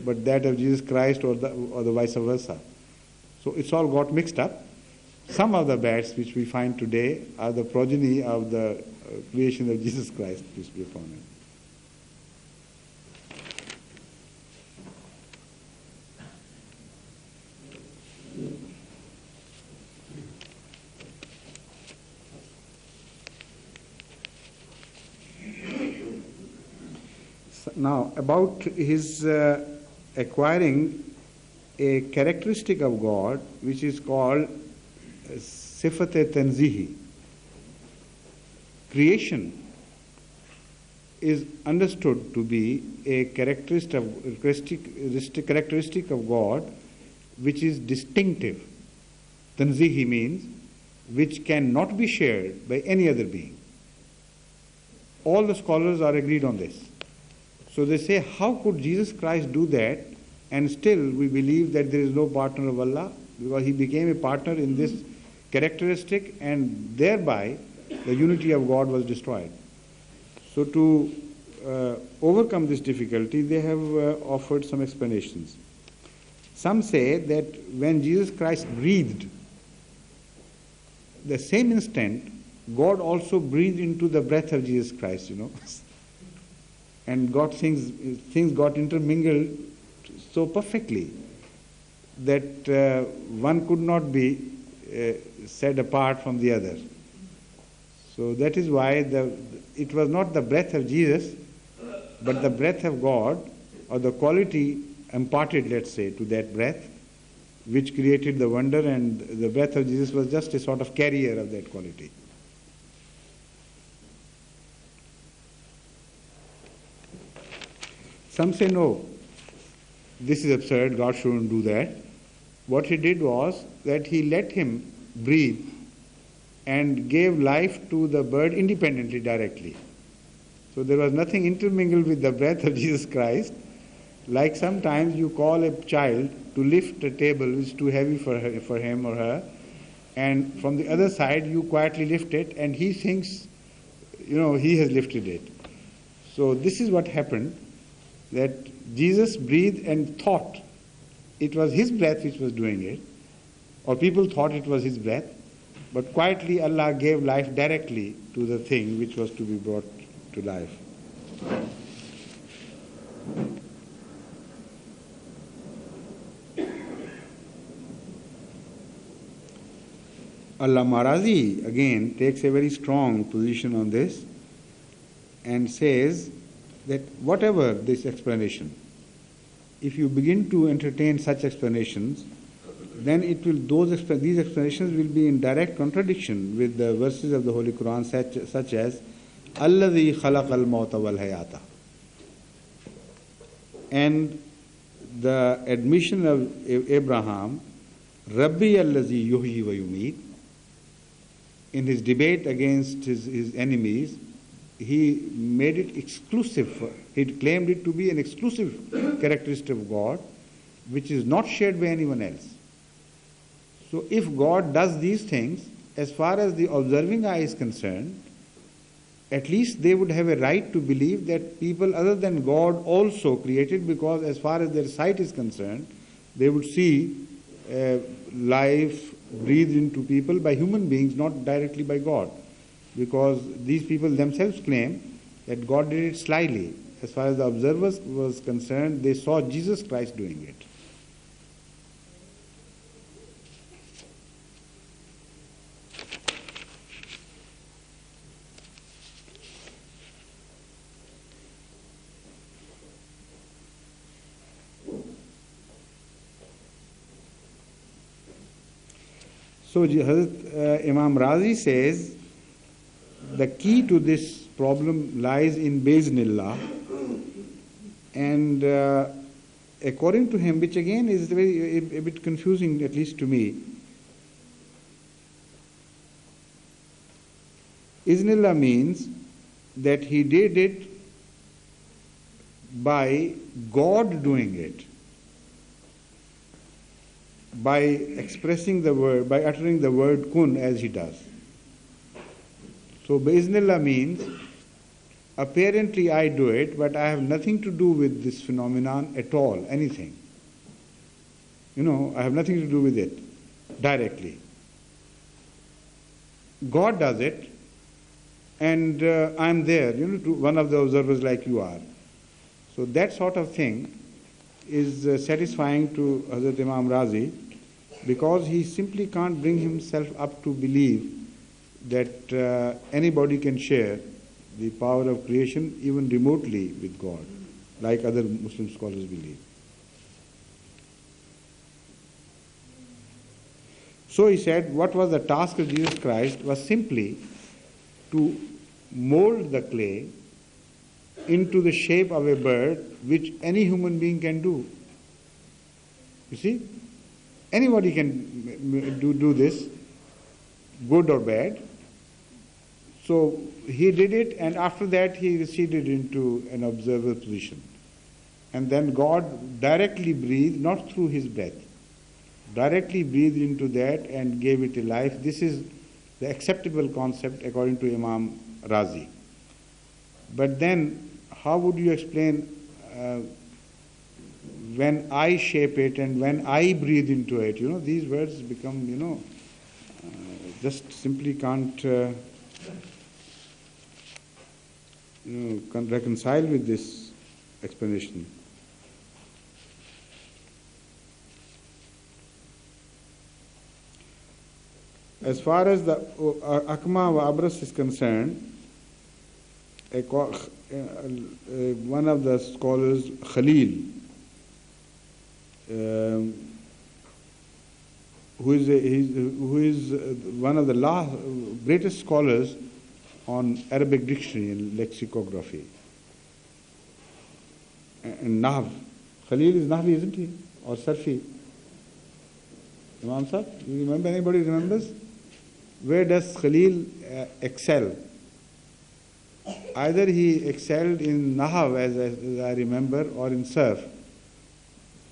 but that of Jesus Christ, or the vice versa? So it's all got mixed up. Some of the bats which we find today are the progeny of the creation of Jesus Christ, peace be upon him. Now, about his acquiring a characteristic of God which is called Sifat-e-Tanzihi. Creation is understood to be a characteristic of God which is distinctive. Tanzihi means which cannot be shared by any other being. All the scholars are agreed on this. So they say, how could Jesus Christ do that and still we believe that there is no partner of Allah? Because he became a partner in this characteristic, and thereby the unity of God was destroyed. So to overcome this difficulty, they have offered some explanations. Some say that when Jesus Christ breathed, the same instant, God also breathed into the breath of Jesus Christ, and things got intermingled so perfectly that one could not be set apart from the other. So that is why it was not the breath of Jesus, but the breath of God, or the quality imparted, let's say, to that breath, which created the wonder, and the breath of Jesus was just a sort of carrier of that quality. Some say no, this is absurd, God shouldn't do that. What he did was that he let him breathe and gave life to the bird independently, directly. So there was nothing intermingled with the breath of Jesus Christ. Like sometimes you call a child to lift a table which is too heavy for him or her, and from the other side you quietly lift it and he thinks, he has lifted it. So this is what happened, that Jesus breathed and thought it was his breath which was doing it, or people thought it was his breath, but quietly Allah gave life directly to the thing which was to be brought to life. Allama Razi again takes a very strong position on this and says that whatever this explanation, if you begin to entertain such explanations, then these explanations will be in direct contradiction with the verses of the Holy Quran such as Alladhi khalaqal mawta wal hayata. And the admission of Abraham, Rabbi allazi yuhyi wa yumeet, in his debate against his enemies, he made it exclusive. He claimed it to be an exclusive characteristic of God, which is not shared by anyone else. So if God does these things, as far as the observing eye is concerned, at least they would have a right to believe that people other than God also created, because as far as their sight is concerned, they would see life breathed into people by human beings, not directly by God. Because these people themselves claim that God did it slyly. As far as the observers was concerned, they saw Jesus Christ doing it. So Hazrat Imam Razi says the key to this problem lies in Biznillah, and according to him, which again is a bit confusing, at least to me, Iznillah means that he did it by God doing it, by expressing the word, by uttering the word kun as he does. So Biznillah means apparently I do it, but I have nothing to do with this phenomenon at all, anything. I have nothing to do with it directly. God does it, and I'm there, to one of the observers like you are. So that sort of thing is satisfying to Hazrat Imam Razi, because he simply can't bring himself up to believe that anybody can share the power of creation even remotely with God, like other Muslim scholars believe. So he said, what was the task of Jesus Christ was simply to mold the clay into the shape of a bird, which any human being can do. You see? Anybody can do this, good or bad. So he did it, and after that he receded into an observer position. And then God directly breathed, not through his breath, directly breathed into that and gave it a life. This is the acceptable concept according to Imam Razi. But then, how would you explain when I shape it and when I breathe into it? These words become, just simply can't reconcile with this explanation. As far as the Akma wa Abras is concerned, one of the scholars, Khalil, who is one of the greatest scholars on Arabic dictionary and lexicography, and Nahv. Khalil is Nahvi, isn't he? Or Sarfi? Imam Sahib, you remember? Anybody remembers? Where does Khalil excel? Either he excelled in Nahv, as I remember, or in Sarf.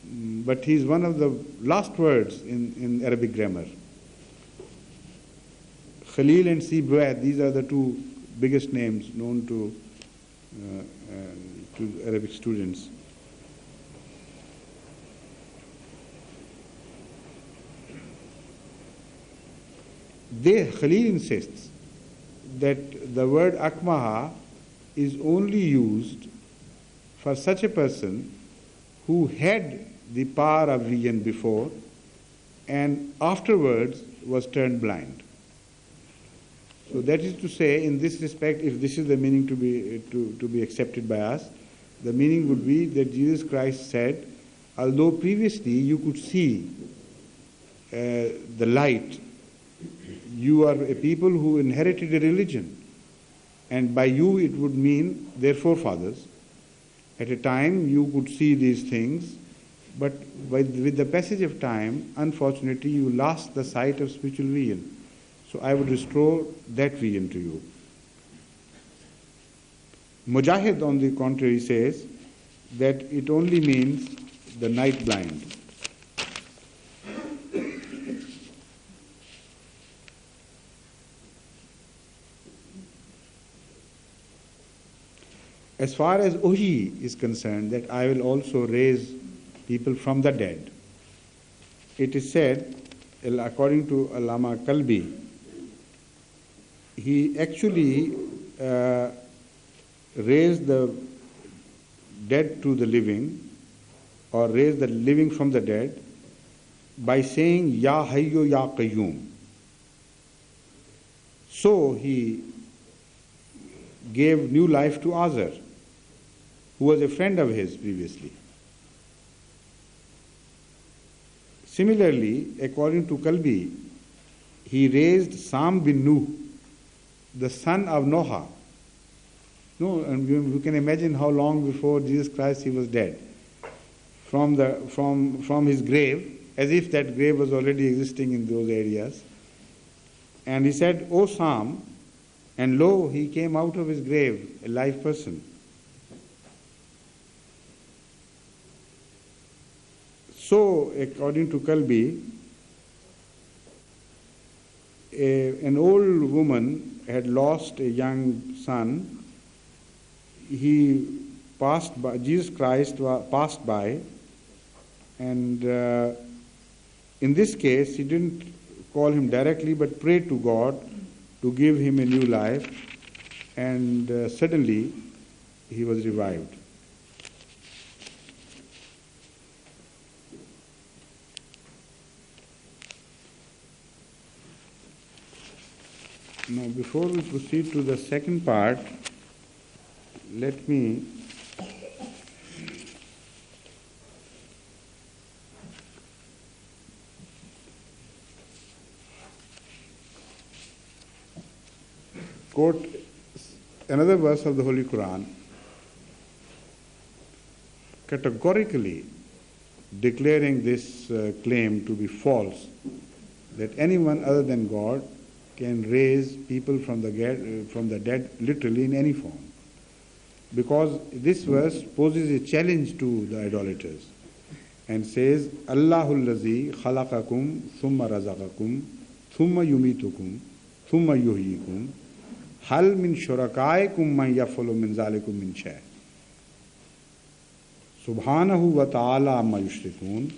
But he is one of the last words in Arabic grammar. Khalil and Sibwat, these are the two biggest names known to Arabic students. Khalil insists that the word akmaha is only used for such a person who had the power of vision before and afterwards was turned blind. So that is to say, in this respect, if this is the meaning to be accepted by us, the meaning would be that Jesus Christ said, although previously you could see the light, you are a people who inherited a religion, and by you it would mean their forefathers. At a time you could see these things, but with the passage of time, unfortunately, you lost the sight of spiritual vision. So I would restore that vision to you. Mujahid, on the contrary, says that it only means the night blind. As far as Uhi is concerned, that I will also raise people from the dead, it is said, according to Allama Kalbi, he actually raised the dead to the living, or raised the living from the dead, by saying, Ya Hayyu Ya Qayyum. So he gave new life to Azar, who was a friend of his previously. Similarly, according to Kalbi, he raised Sam bin Nuh, the son of Noah. No, and you can imagine how long before Jesus Christ he was dead. From his grave, as if that grave was already existing in those areas. And he said, O Sam, and lo, he came out of his grave, a live person. So, according to Kalbi, an old woman had lost a young son. He passed by, Jesus Christ passed by, and in this case, he didn't call him directly, but prayed to God to give him a new life, and suddenly he was revived. Now, before we proceed to the second part, let me quote another verse of the Holy Quran, categorically declaring this claim to be false, that anyone other than God can raise people from the dead literally in any form. Because this verse poses a challenge to the idolaters and says, Allahul Lazi khalaqakum thumma razaqakum thumma yumitukum thumma yuhyikum hal min shurakaikum man yafalu min zalikum min shay. Subhanahu wa ta'ala amma yushrikun.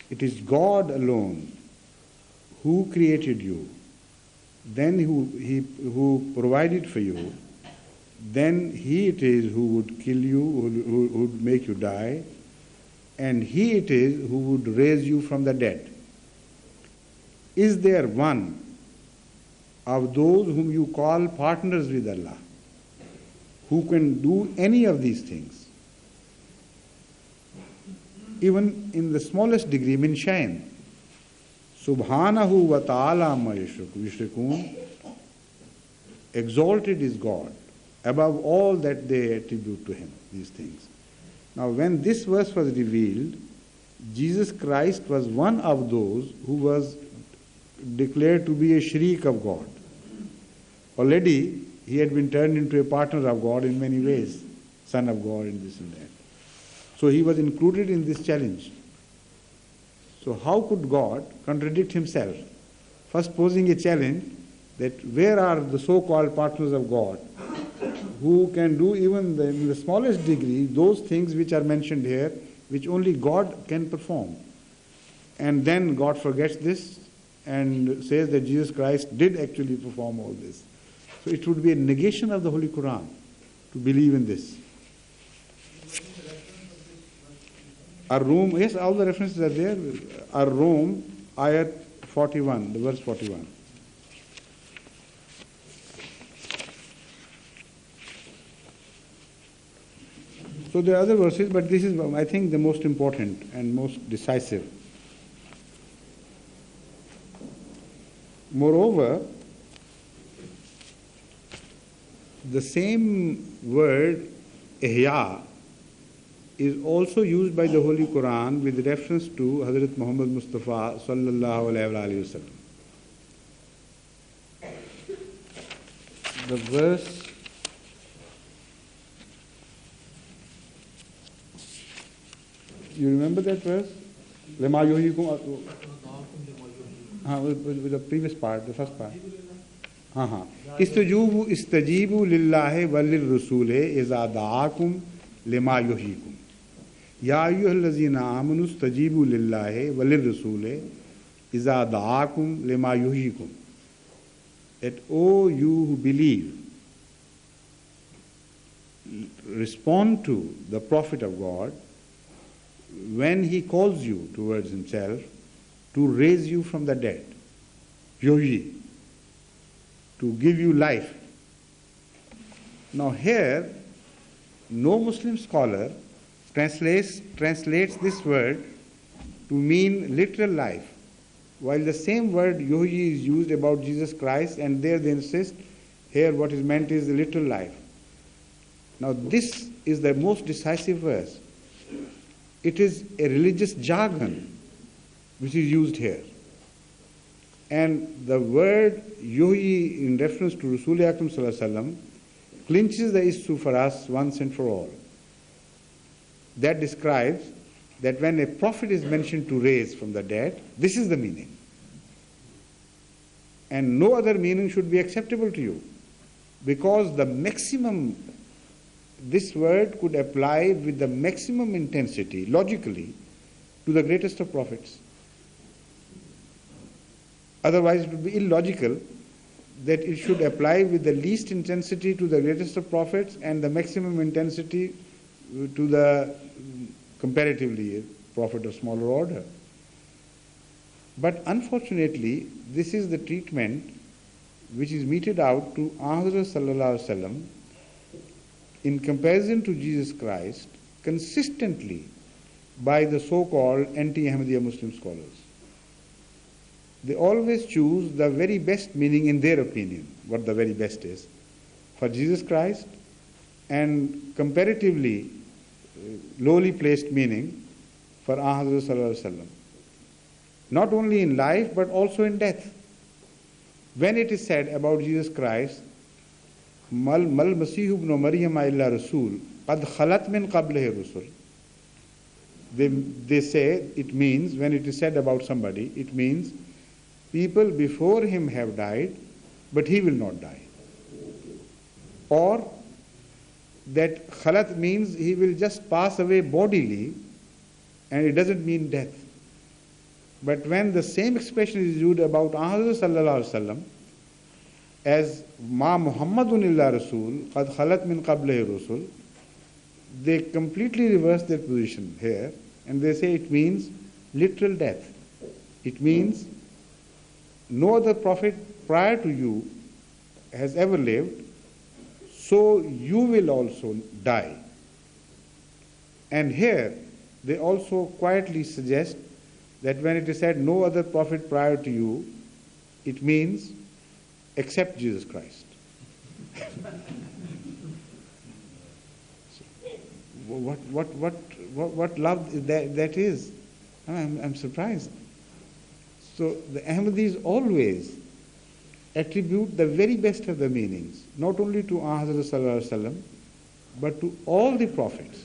It is God alone who created you, then who provided for you, then He it is who would kill you, who would make you die, and He it is who would raise you from the dead. Is there one of those whom you call partners with Allah who can do any of these things? Even in the smallest degree, min shayn. Subhanahu wa ta'ala amma yushrikun. Exalted is God above all that they attribute to Him, these things. Now, when this verse was revealed, Jesus Christ was one of those who was declared to be a Sharik of God. Already, he had been turned into a partner of God in many ways, Son of God and this and that. So he was included in this challenge. So how could God contradict himself? First posing a challenge that where are the so-called partners of God who can do even in the smallest degree those things which are mentioned here, which only God can perform. And then God forgets this and says that Jesus Christ did actually perform all this. So it would be a negation of the Holy Quran to believe in this. Ar-Rum, yes, all the references are there. Ar-Rum, ayat 41, the verse 41. So there are other verses, but this is, I think, the most important and most decisive. Moreover, the same word, ihya, is also used by the Holy Quran with reference to Hazrat Muhammad Mustafa sallallahu alayhi wa sallam. The verse, you remember that verse? Lema yuhikum, with the previous part, the first part. Istajibu lillahi walil rasule iza da'akum lima yuhikum. Ya ayyuhallazina amanu istajibu lillahi walil rasule iza da'akum lima yuhikum. That, O you who believe, respond to the Prophet of God when he calls you towards himself to raise you from the dead. Yuhyi, to give you life. Now here, no Muslim scholar translates this word to mean literal life, while the same word yuhyi is used about Jesus Christ, and there they insist here what is meant is the literal life. Now this is the most decisive verse. It is a religious jargon which is used here. And the word yuhyi in reference to Rasul Akram Sallallahu Alaihi Wasallam clinches the issue for us once and for all. That describes that when a prophet is mentioned to raise from the dead, this is the meaning. And no other meaning should be acceptable to you. Because the maximum, this word could apply with the maximum intensity, logically, to the greatest of prophets. Otherwise, it would be illogical that it should apply with the least intensity to the greatest of prophets and the maximum intensity to the comparatively prophet of smaller order. But unfortunately, this is the treatment which is meted out to Ahmad Sallallahu Alaihi Wasallam in comparison to Jesus Christ consistently by the so-called anti-Ahmadiyya Muslim scholars. They always choose the very best meaning in their opinion, what the very best is, for Jesus Christ, and comparatively lowly placed meaning for Ahmad Sallallahu Alaihi Wasallam. Not only in life but also in death. When it is said about Jesus Christ, Mal Masihu ibn Maryam illa Rasul, qad khalat min qablahi rusul. They say it means, when it is said about somebody, it means people before him have died, but he will not die. Or that khalat means he will just pass away bodily, and it doesn't mean death. But when the same expression is used about Ahmad Sallallahu Alaihi Wasallam as Ma Muhammadun illa Rasul, qad khalat min qablahi rusul, they completely reverse their position here, and they say it means literal death. It means no other prophet prior to you has ever lived, so you will also die. And here they also quietly suggest that when it is said no other prophet prior to you, it means except Jesus Christ. What love that is? I'm surprised. So the Ahmadis always attribute the very best of the meanings, not only to Hazrat Sallallahu Alaihi Wasallam, but to all the prophets.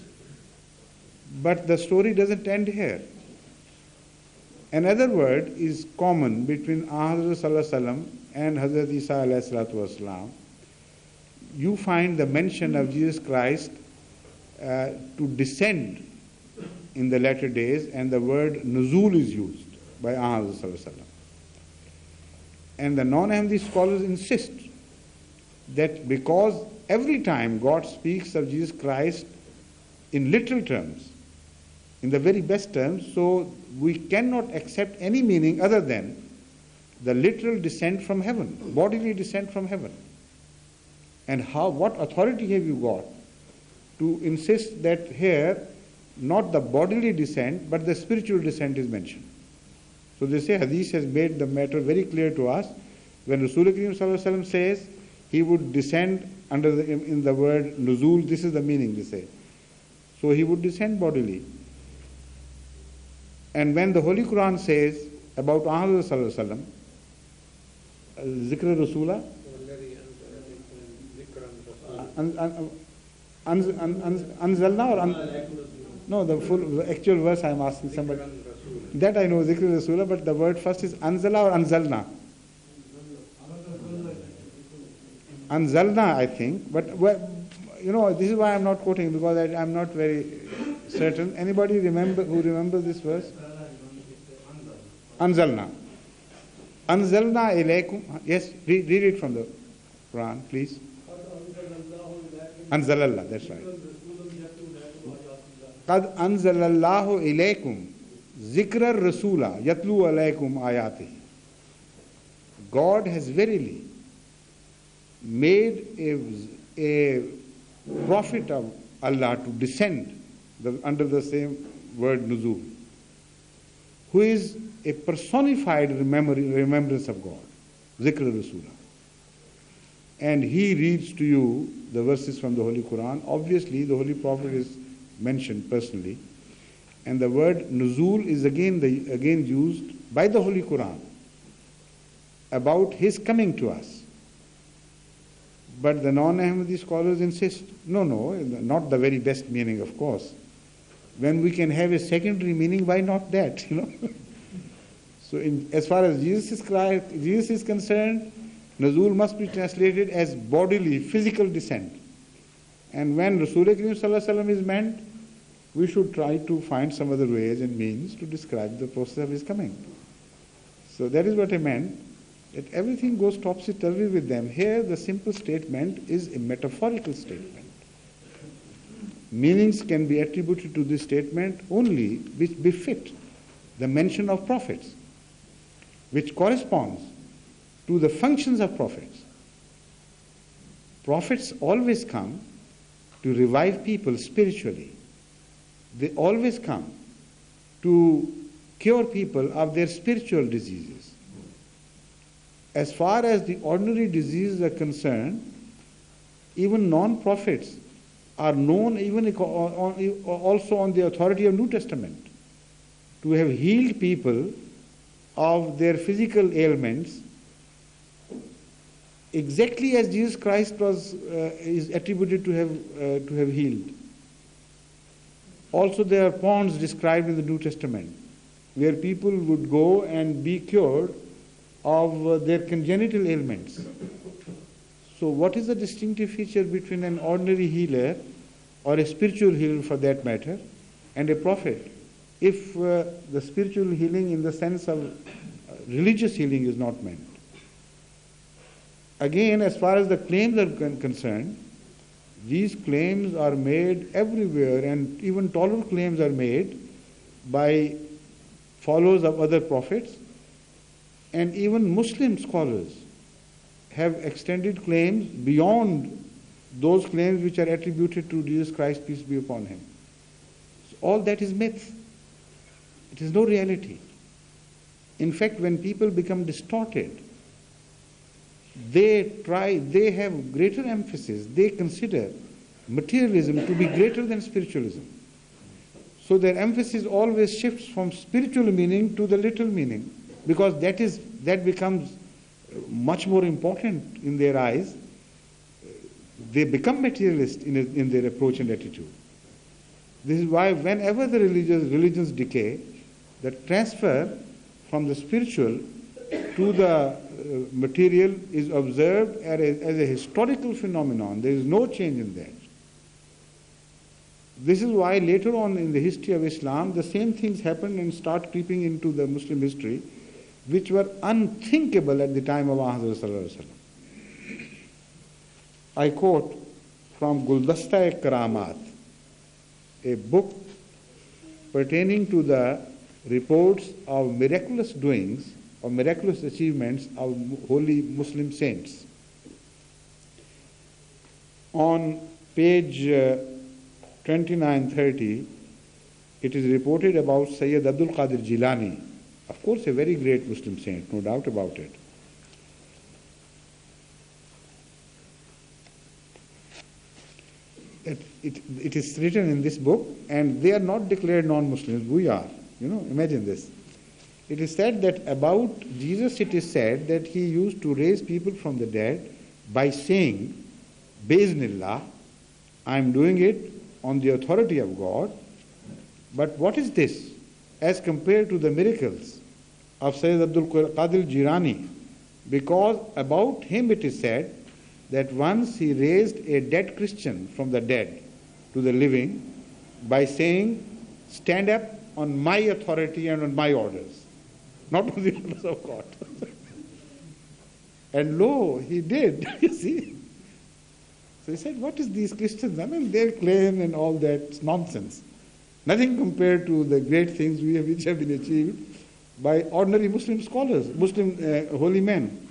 But the story doesn't end here. Another word is common between Hazrat Sallallahu Alaihi Wasallam and Hazrat Isa Alayhi Salatu Wasalam. You find the mention of Jesus Christ to descend in the latter days, and the word nuzul is used by Hazrat Sallallahu Alaihi Wasallam. And the non-Ahmadi scholars insist that because every time God speaks of Jesus Christ in literal terms, in the very best terms, so we cannot accept any meaning other than the literal descent from heaven, bodily descent from heaven. And what authority have you got to insist that here not the bodily descent but the spiritual descent is mentioned? So they say Hadith has made the matter very clear to us. When Rasul Kareem Sallallahu Alaihi Wasallam says he would descend in the word nuzul, this is the meaning they say. So he would descend bodily. And when the Holy Quran says about Ahmad Sallallahu Alaihi Wasallam, Zikr Rasula, Anzalna or no, the actual verse I am asking somebody. That I know, Zikr Rasula, but the word first is Anzala or Anzalna? Anzalna, I think, but this is why I am not quoting, because I am not very certain. Anybody who remembers this verse? Anzalna. Anzalna ilaykum. Yes, read it from the Quran, please. Anzalallah, that's right. Qad anzalallahu ilaykum zikra rasula yatlu alaykum ayati. God has verily made a prophet of Allah to descend under the same word nuzul, who is a personified remembrance of God, zikr rasula. And he reads to you the verses from the Holy Quran. Obviously, the Holy Prophet is mentioned personally. And the word nuzul is again used by the Holy Quran about his coming to us. But the non-Ahmadi scholars insist, no, not the very best meaning, of course. When we can have a secondary meaning, why not that, So as far as Jesus is concerned, nuzul must be translated as bodily, physical descent. And when Rasul Kareem Sallallahu Alaihi Wasallam is meant, we should try to find some other ways and means to describe the process of his coming. So that is what I meant, that everything goes topsy-turvy with them. Here the simple statement is a metaphorical statement. Meanings can be attributed to this statement only which befit the mention of prophets, which corresponds to the functions of prophets. Prophets always come to revive people spiritually. They always come to cure people of their spiritual diseases. As far as the ordinary diseases are concerned, even non-prophets are known even also on the authority of New Testament to have healed people of their physical ailments exactly as Jesus Christ is attributed to have healed. Also, there are ponds described in the New Testament where people would go and be cured of their congenital ailments. So what is the distinctive feature between an ordinary healer, or a spiritual healer for that matter, and a prophet, if the spiritual healing in the sense of religious healing is not meant? Again, as far as the claims are concerned, these claims are made everywhere, and even taller claims are made by followers of other prophets, and even Muslim scholars have extended claims beyond those claims which are attributed to Jesus Christ, peace be upon him. So all that is myth. It is no reality. In fact, when people become distorted, they have greater emphasis. They consider materialism to be greater than spiritualism. So their emphasis always shifts from spiritual meaning to the literal meaning, because that becomes much more important in their eyes. They become materialist in their approach and attitude. This is why whenever the religions decay, the transfer from the spiritual to the material is observed as a historical phenomenon. There is no change in that. This is why later on in the history of Islam, the same things happen and start creeping into the Muslim history, which were unthinkable at the time of Hazrat Sallallahu Alaihi Wasallam. I quote from Guldasta-e-Karamat, a book pertaining to the reports of miraculous doings or miraculous achievements of holy Muslim saints. On page 2930, it is reported about Sayyid Abdul Qadir Jilani, of course a very great Muslim saint, no doubt about it. It is written in this book, and they are not declared non-Muslims, we are. Imagine this. It is said that about Jesus, it is said that he used to raise people from the dead by saying, Biznillah, I am doing it on the authority of God. But what is this as compared to the miracles of Sayyid Abdul Qadir Jilani? Because about him it is said that once he raised a dead Christian from the dead to the living by saying, stand up on my authority and on my orders, not on the orders of God. And lo, he did, you see. So he said, what is these Christians? I mean, their claim and all that nonsense. Nothing compared to the great things which have been achieved by ordinary Muslim scholars, Muslim holy men.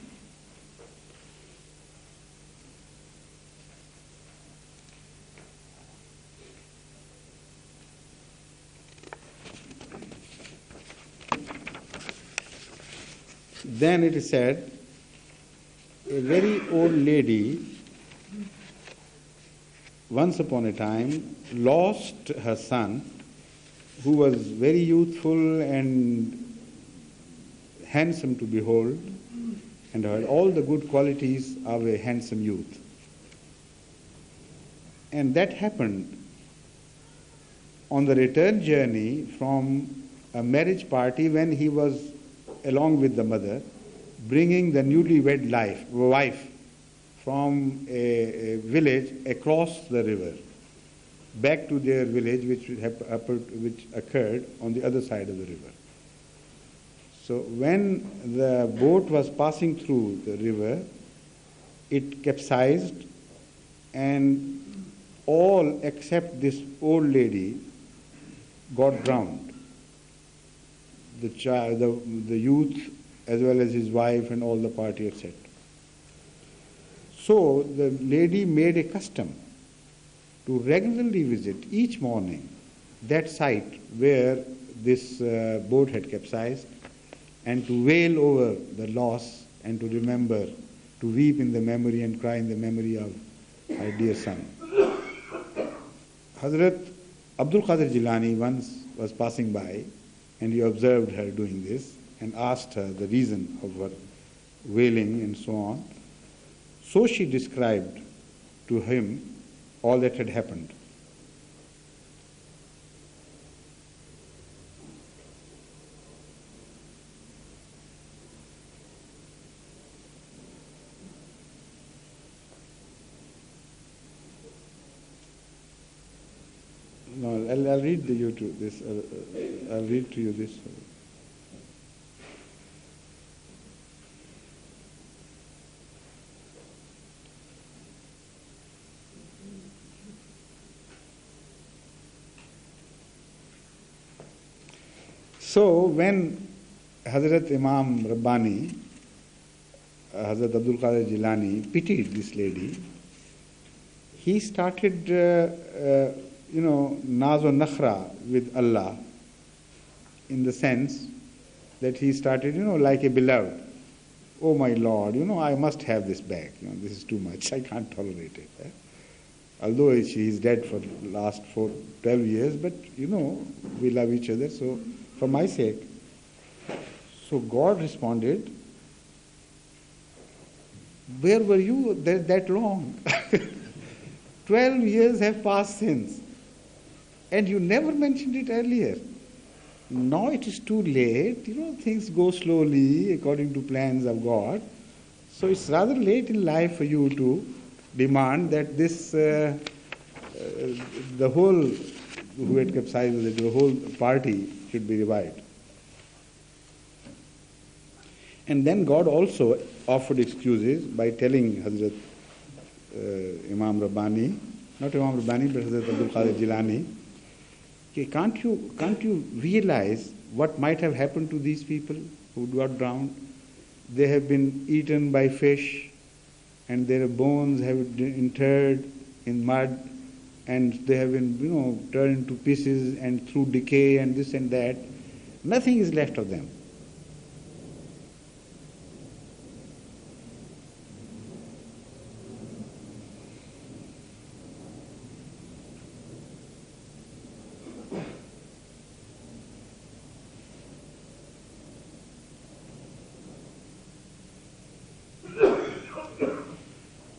Then it is said, a very old lady once upon a time lost her son, who was very youthful and handsome to behold, and had all the good qualities of a handsome youth. And that happened on the return journey from a marriage party when he was along with the mother, bringing the newlywed wife from a village across the river back to their village, which occurred on the other side of the river. So when the boat was passing through the river, it capsized, and all except this old lady got drowned. The child, the youth, as well as his wife and all the party, etc. So the lady made a custom to regularly visit each morning that site where this boat had capsized, and to wail over the loss and to remember, to weep in the memory and cry in the memory of her dear son. Hazrat Abdul Qadir Jilani once was passing by, and he observed her doing this and asked her the reason of her wailing and so on. So she described to him all that had happened. No, I'll read to you this. I'll read to you this. So when Hazrat Imam Rabbani, Hazrat Abdul Qadir Jilani, pitied this lady, he started, Naz wa Nakhra with Allah, in the sense that he started, like a beloved. Oh my Lord, I must have this back. This is too much. I can't tolerate it. Although she is dead for the last 12 years, but we love each other, so for my sake. So God responded, where were you that long? 12 years have passed since, and you never mentioned it earlier. Now it is too late, things go slowly according to plans of God. So it's rather late in life for you to demand that this, the whole, who had capsized it, the whole party should be revived. And then God also offered excuses by telling Hazrat Imam Rabbani, not Imam Rabbani, but Hazrat Abdul Qadir Jilani, can't you realize what might have happened to these people who got drowned? They have been eaten by fish, and their bones have been interred in mud, and they have been, turned into pieces and through decay and this and that. Nothing is left of them.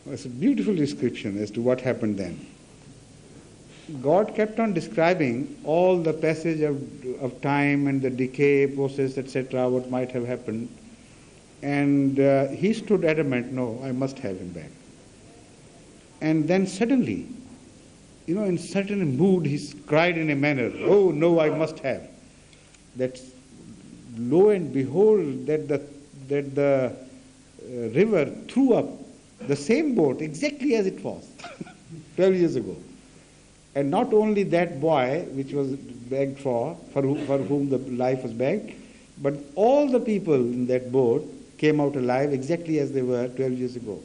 It's a beautiful description as to what happened then. God kept on describing all the passage of time and the decay process, etc., what might have happened. And he stood adamant, no, I must have him back. And then suddenly, in certain mood, he cried in a manner, oh, no, I must have. That, lo and behold, that the river threw up the same boat exactly as it was 12 years ago. And not only that boy, which was begged for whom the life was begged, but all the people in that boat came out alive exactly as they were 12 years ago.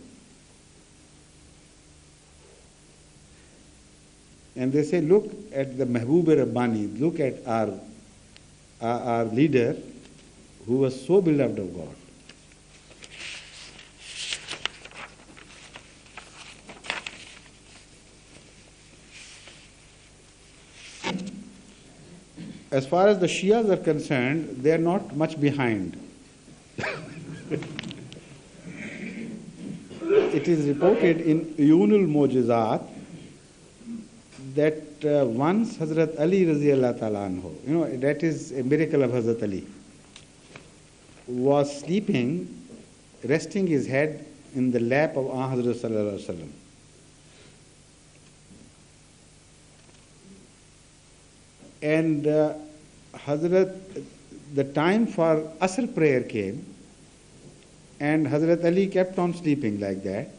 And they say, look at the Mehboob Rabbani, look at our leader who was so beloved of God. As far as the Shias are concerned, they are not much behind. It is reported in Uyunul Mujizat that once Hazrat Ali Raziyallahu Ta'ala anhu, that is a miracle of Hazrat Ali, was sleeping, resting his head in the lap of Hazrat Sallallahu Alaihi Wasallam. And Hazrat, the time for Asr prayer came, and Hazrat Ali kept on sleeping like that.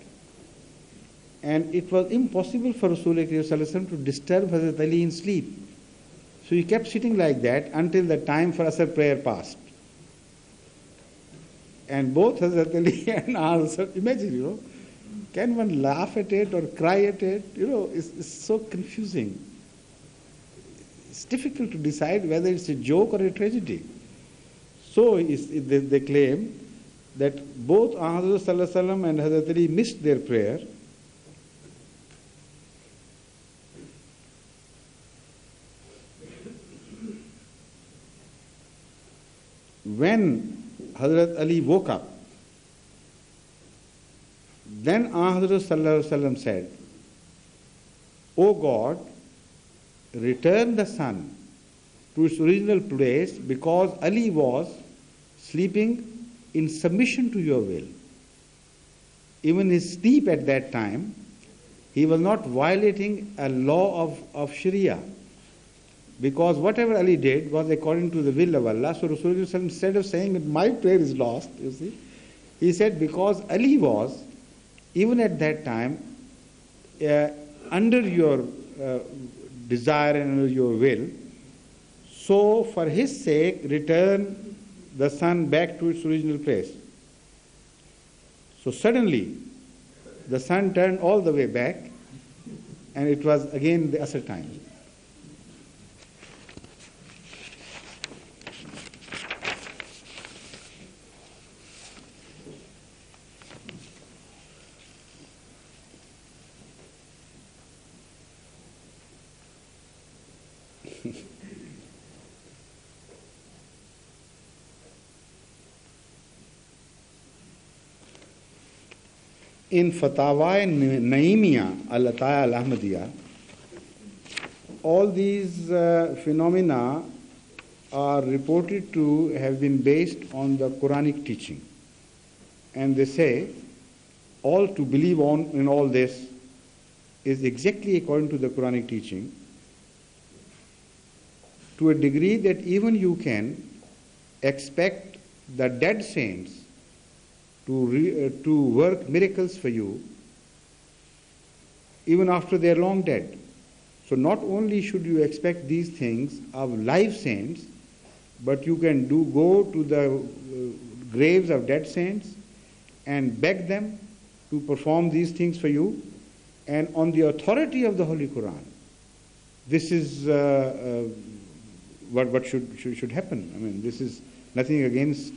And it was impossible for Rasulullah ﷺ to disturb Hazrat Ali in sleep. So he kept sitting like that until the time for Asr prayer passed. And both Hazrat Ali and also, imagine, can one laugh at it or cry at it? It's so confusing. It's difficult to decide whether it's a joke or a tragedy. So they claim that both Hazrat Sallallahu Alaihi Wasallam and Hazrat Ali missed their prayer. When Hazrat Ali woke up, then Hazrat Sallallahu Alaihi Wasallam said, O God, return the sun to its original place because Ali was sleeping in submission to your will. Even his sleep at that time, he was not violating a law of Sharia, because whatever Ali did was according to the will of Allah. So Rasulullah, instead of saying that my prayer is lost, he said because Ali was, even at that time, under your desire and under your will, so for his sake return the sun back to its original place. So suddenly the sun turned all the way back, and it was again the Asr time. In Fatawa Naimia al-Ataya al-Ahmadiyya, all these phenomena are reported to have been based on the Quranic teaching. And they say, all to believe in all this is exactly according to the Quranic teaching, to a degree that even you can expect the dead saints to work miracles for you even after they are long dead. So not only should you expect these things of live saints, but you can go to the graves of dead saints and beg them to perform these things for you, and on the authority of the Holy Quran. This is what should happen. I mean, this is nothing against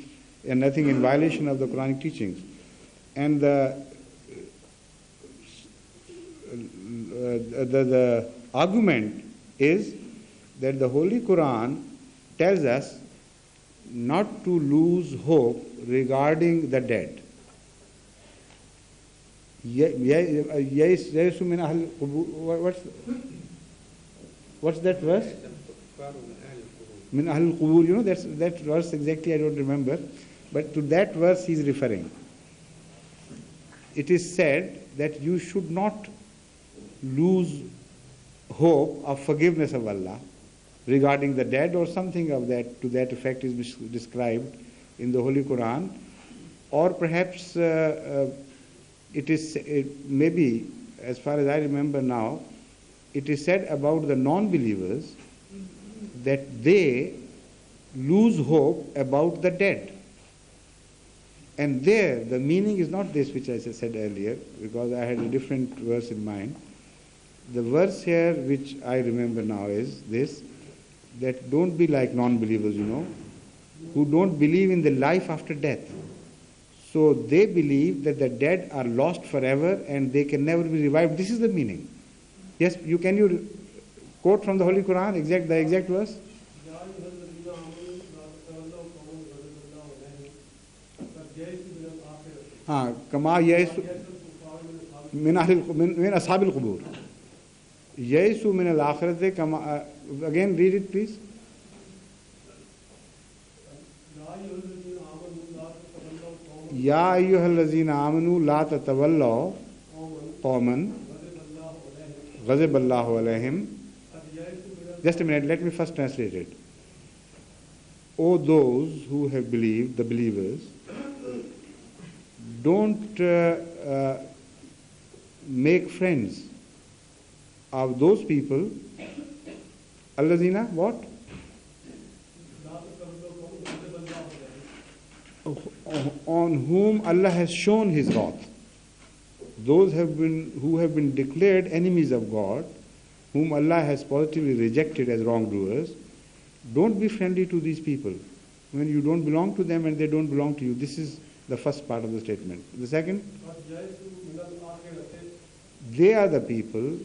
and nothing in violation of the Quranic teachings. And the argument is that the Holy Quran tells us not to lose hope regarding the dead. What's that verse? Min Ahl al-Qubur, you know, that verse exactly I don't remember, but to that verse he is referring. It is said that you should not lose hope of forgiveness of Allah regarding the dead, or something of that to that effect is described in the Holy Quran, or perhaps maybe, as far as I remember now, it is said about the non-believers that they lose hope about the dead. And there, the meaning is not this which I said earlier, because I had a different verse in mind. The verse here which I remember now is this, that don't be like non-believers, you know, who don't believe in the life after death. So they believe that the dead are lost forever and they can never be revived. This is the meaning. Yes, can you quote from the Holy Quran, the exact verse? Kama Yesu min ashab al-qubur. Yesu min al-akhirati kama. Again, read it, please. Ya ayyuhallazina amanu la tatawallaw qawman ghadiballahu alayhim. Just a minute, let me first translate it. O those who have believed, the believers, don't make friends of those people. Allazina, what? On whom Allah has shown His wrath. Those who have been declared enemies of God, whom Allah has positively rejected as wrongdoers. Don't be friendly to these people when you don't belong to them and they don't belong to you. This is the first part of the statement. The second, they are the people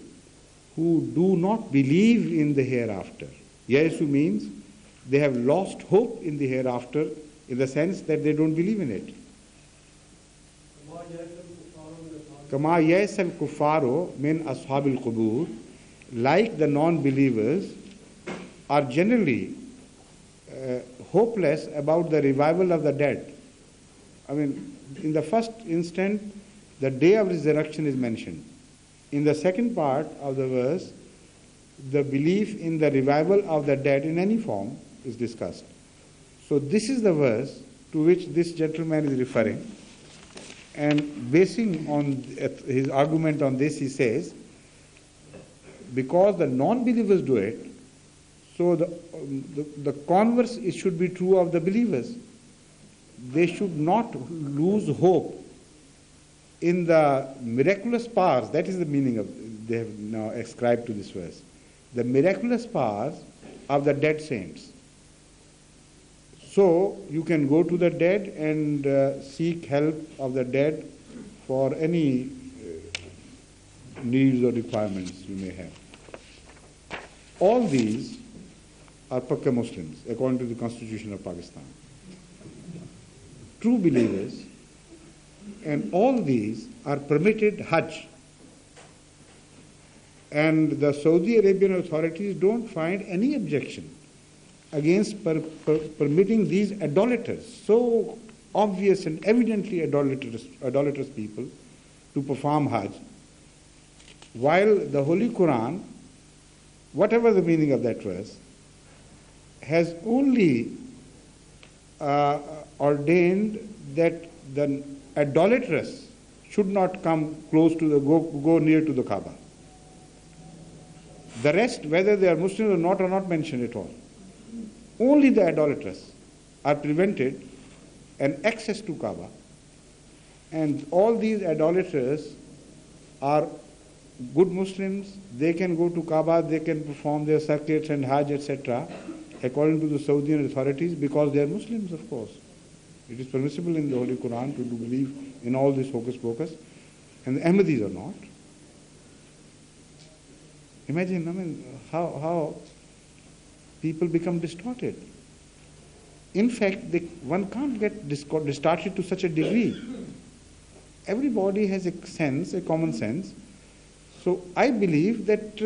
who do not believe in the hereafter. Yesu means they have lost hope in the hereafter, in the sense that they don't believe in it. Kama yasal kuffaro min ashabil qubur, like the non-believers are generally hopeless about the revival of the dead. I mean, in the first instant, the day of resurrection is mentioned. In the second part of the verse, the belief in the revival of the dead in any form is discussed. So this is the verse to which this gentleman is referring. And basing on his argument on this, he says, because the non-believers do it, so the converse it should be true of the believers. They should not lose hope in the miraculous powers. That is the meaning of they have now ascribed to this verse. The miraculous powers of the dead saints. So you can go to the dead and seek help of the dead for any needs or requirements you may have. All these are Pakka Muslims, according to the Constitution of Pakistan. True believers, and all these are permitted Hajj. And the Saudi Arabian authorities don't find any objection against permitting these idolaters, so obvious and evidently idolatrous people, to perform Hajj, while the Holy Quran, whatever the meaning of that verse, has only ordained that the idolatrous should not come close to go near to the Kaaba. The rest, whether they are Muslims or not mentioned at all. Only the idolatrous are prevented and access to Kaaba. And all these idolaters are good Muslims. They can go to Kaaba, they can perform their circuits and Hajj, etc., according to the Saudian authorities, because they are Muslims, of course. It is permissible in the Holy Quran to believe in all this hocus pocus, and the Ahmadis are not. Imagine, how people become distorted. In fact, one can't get distorted to such a degree. Everybody has a sense, a common sense. So I believe that,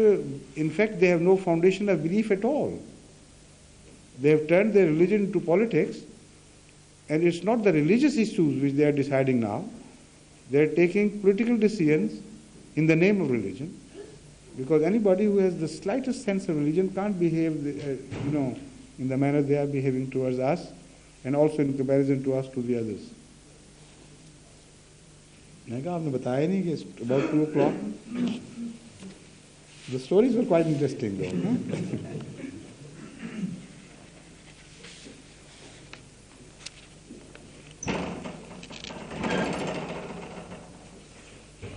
in fact, they have no foundation of belief at all. They have turned their religion into politics, and it's not the religious issues which they are deciding now. They are taking political decisions in the name of religion, because anybody who has the slightest sense of religion can't behave, in the manner they are behaving towards us, and also in comparison to us to the others. मैंने कहा आपने बताया नहीं कि about 2 o'clock. The stories were quite interesting though.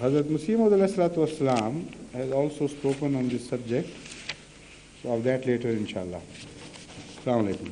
Hazrat Masih Maud has also spoken on this subject, so of that later inshallah. Assalamu alaikum.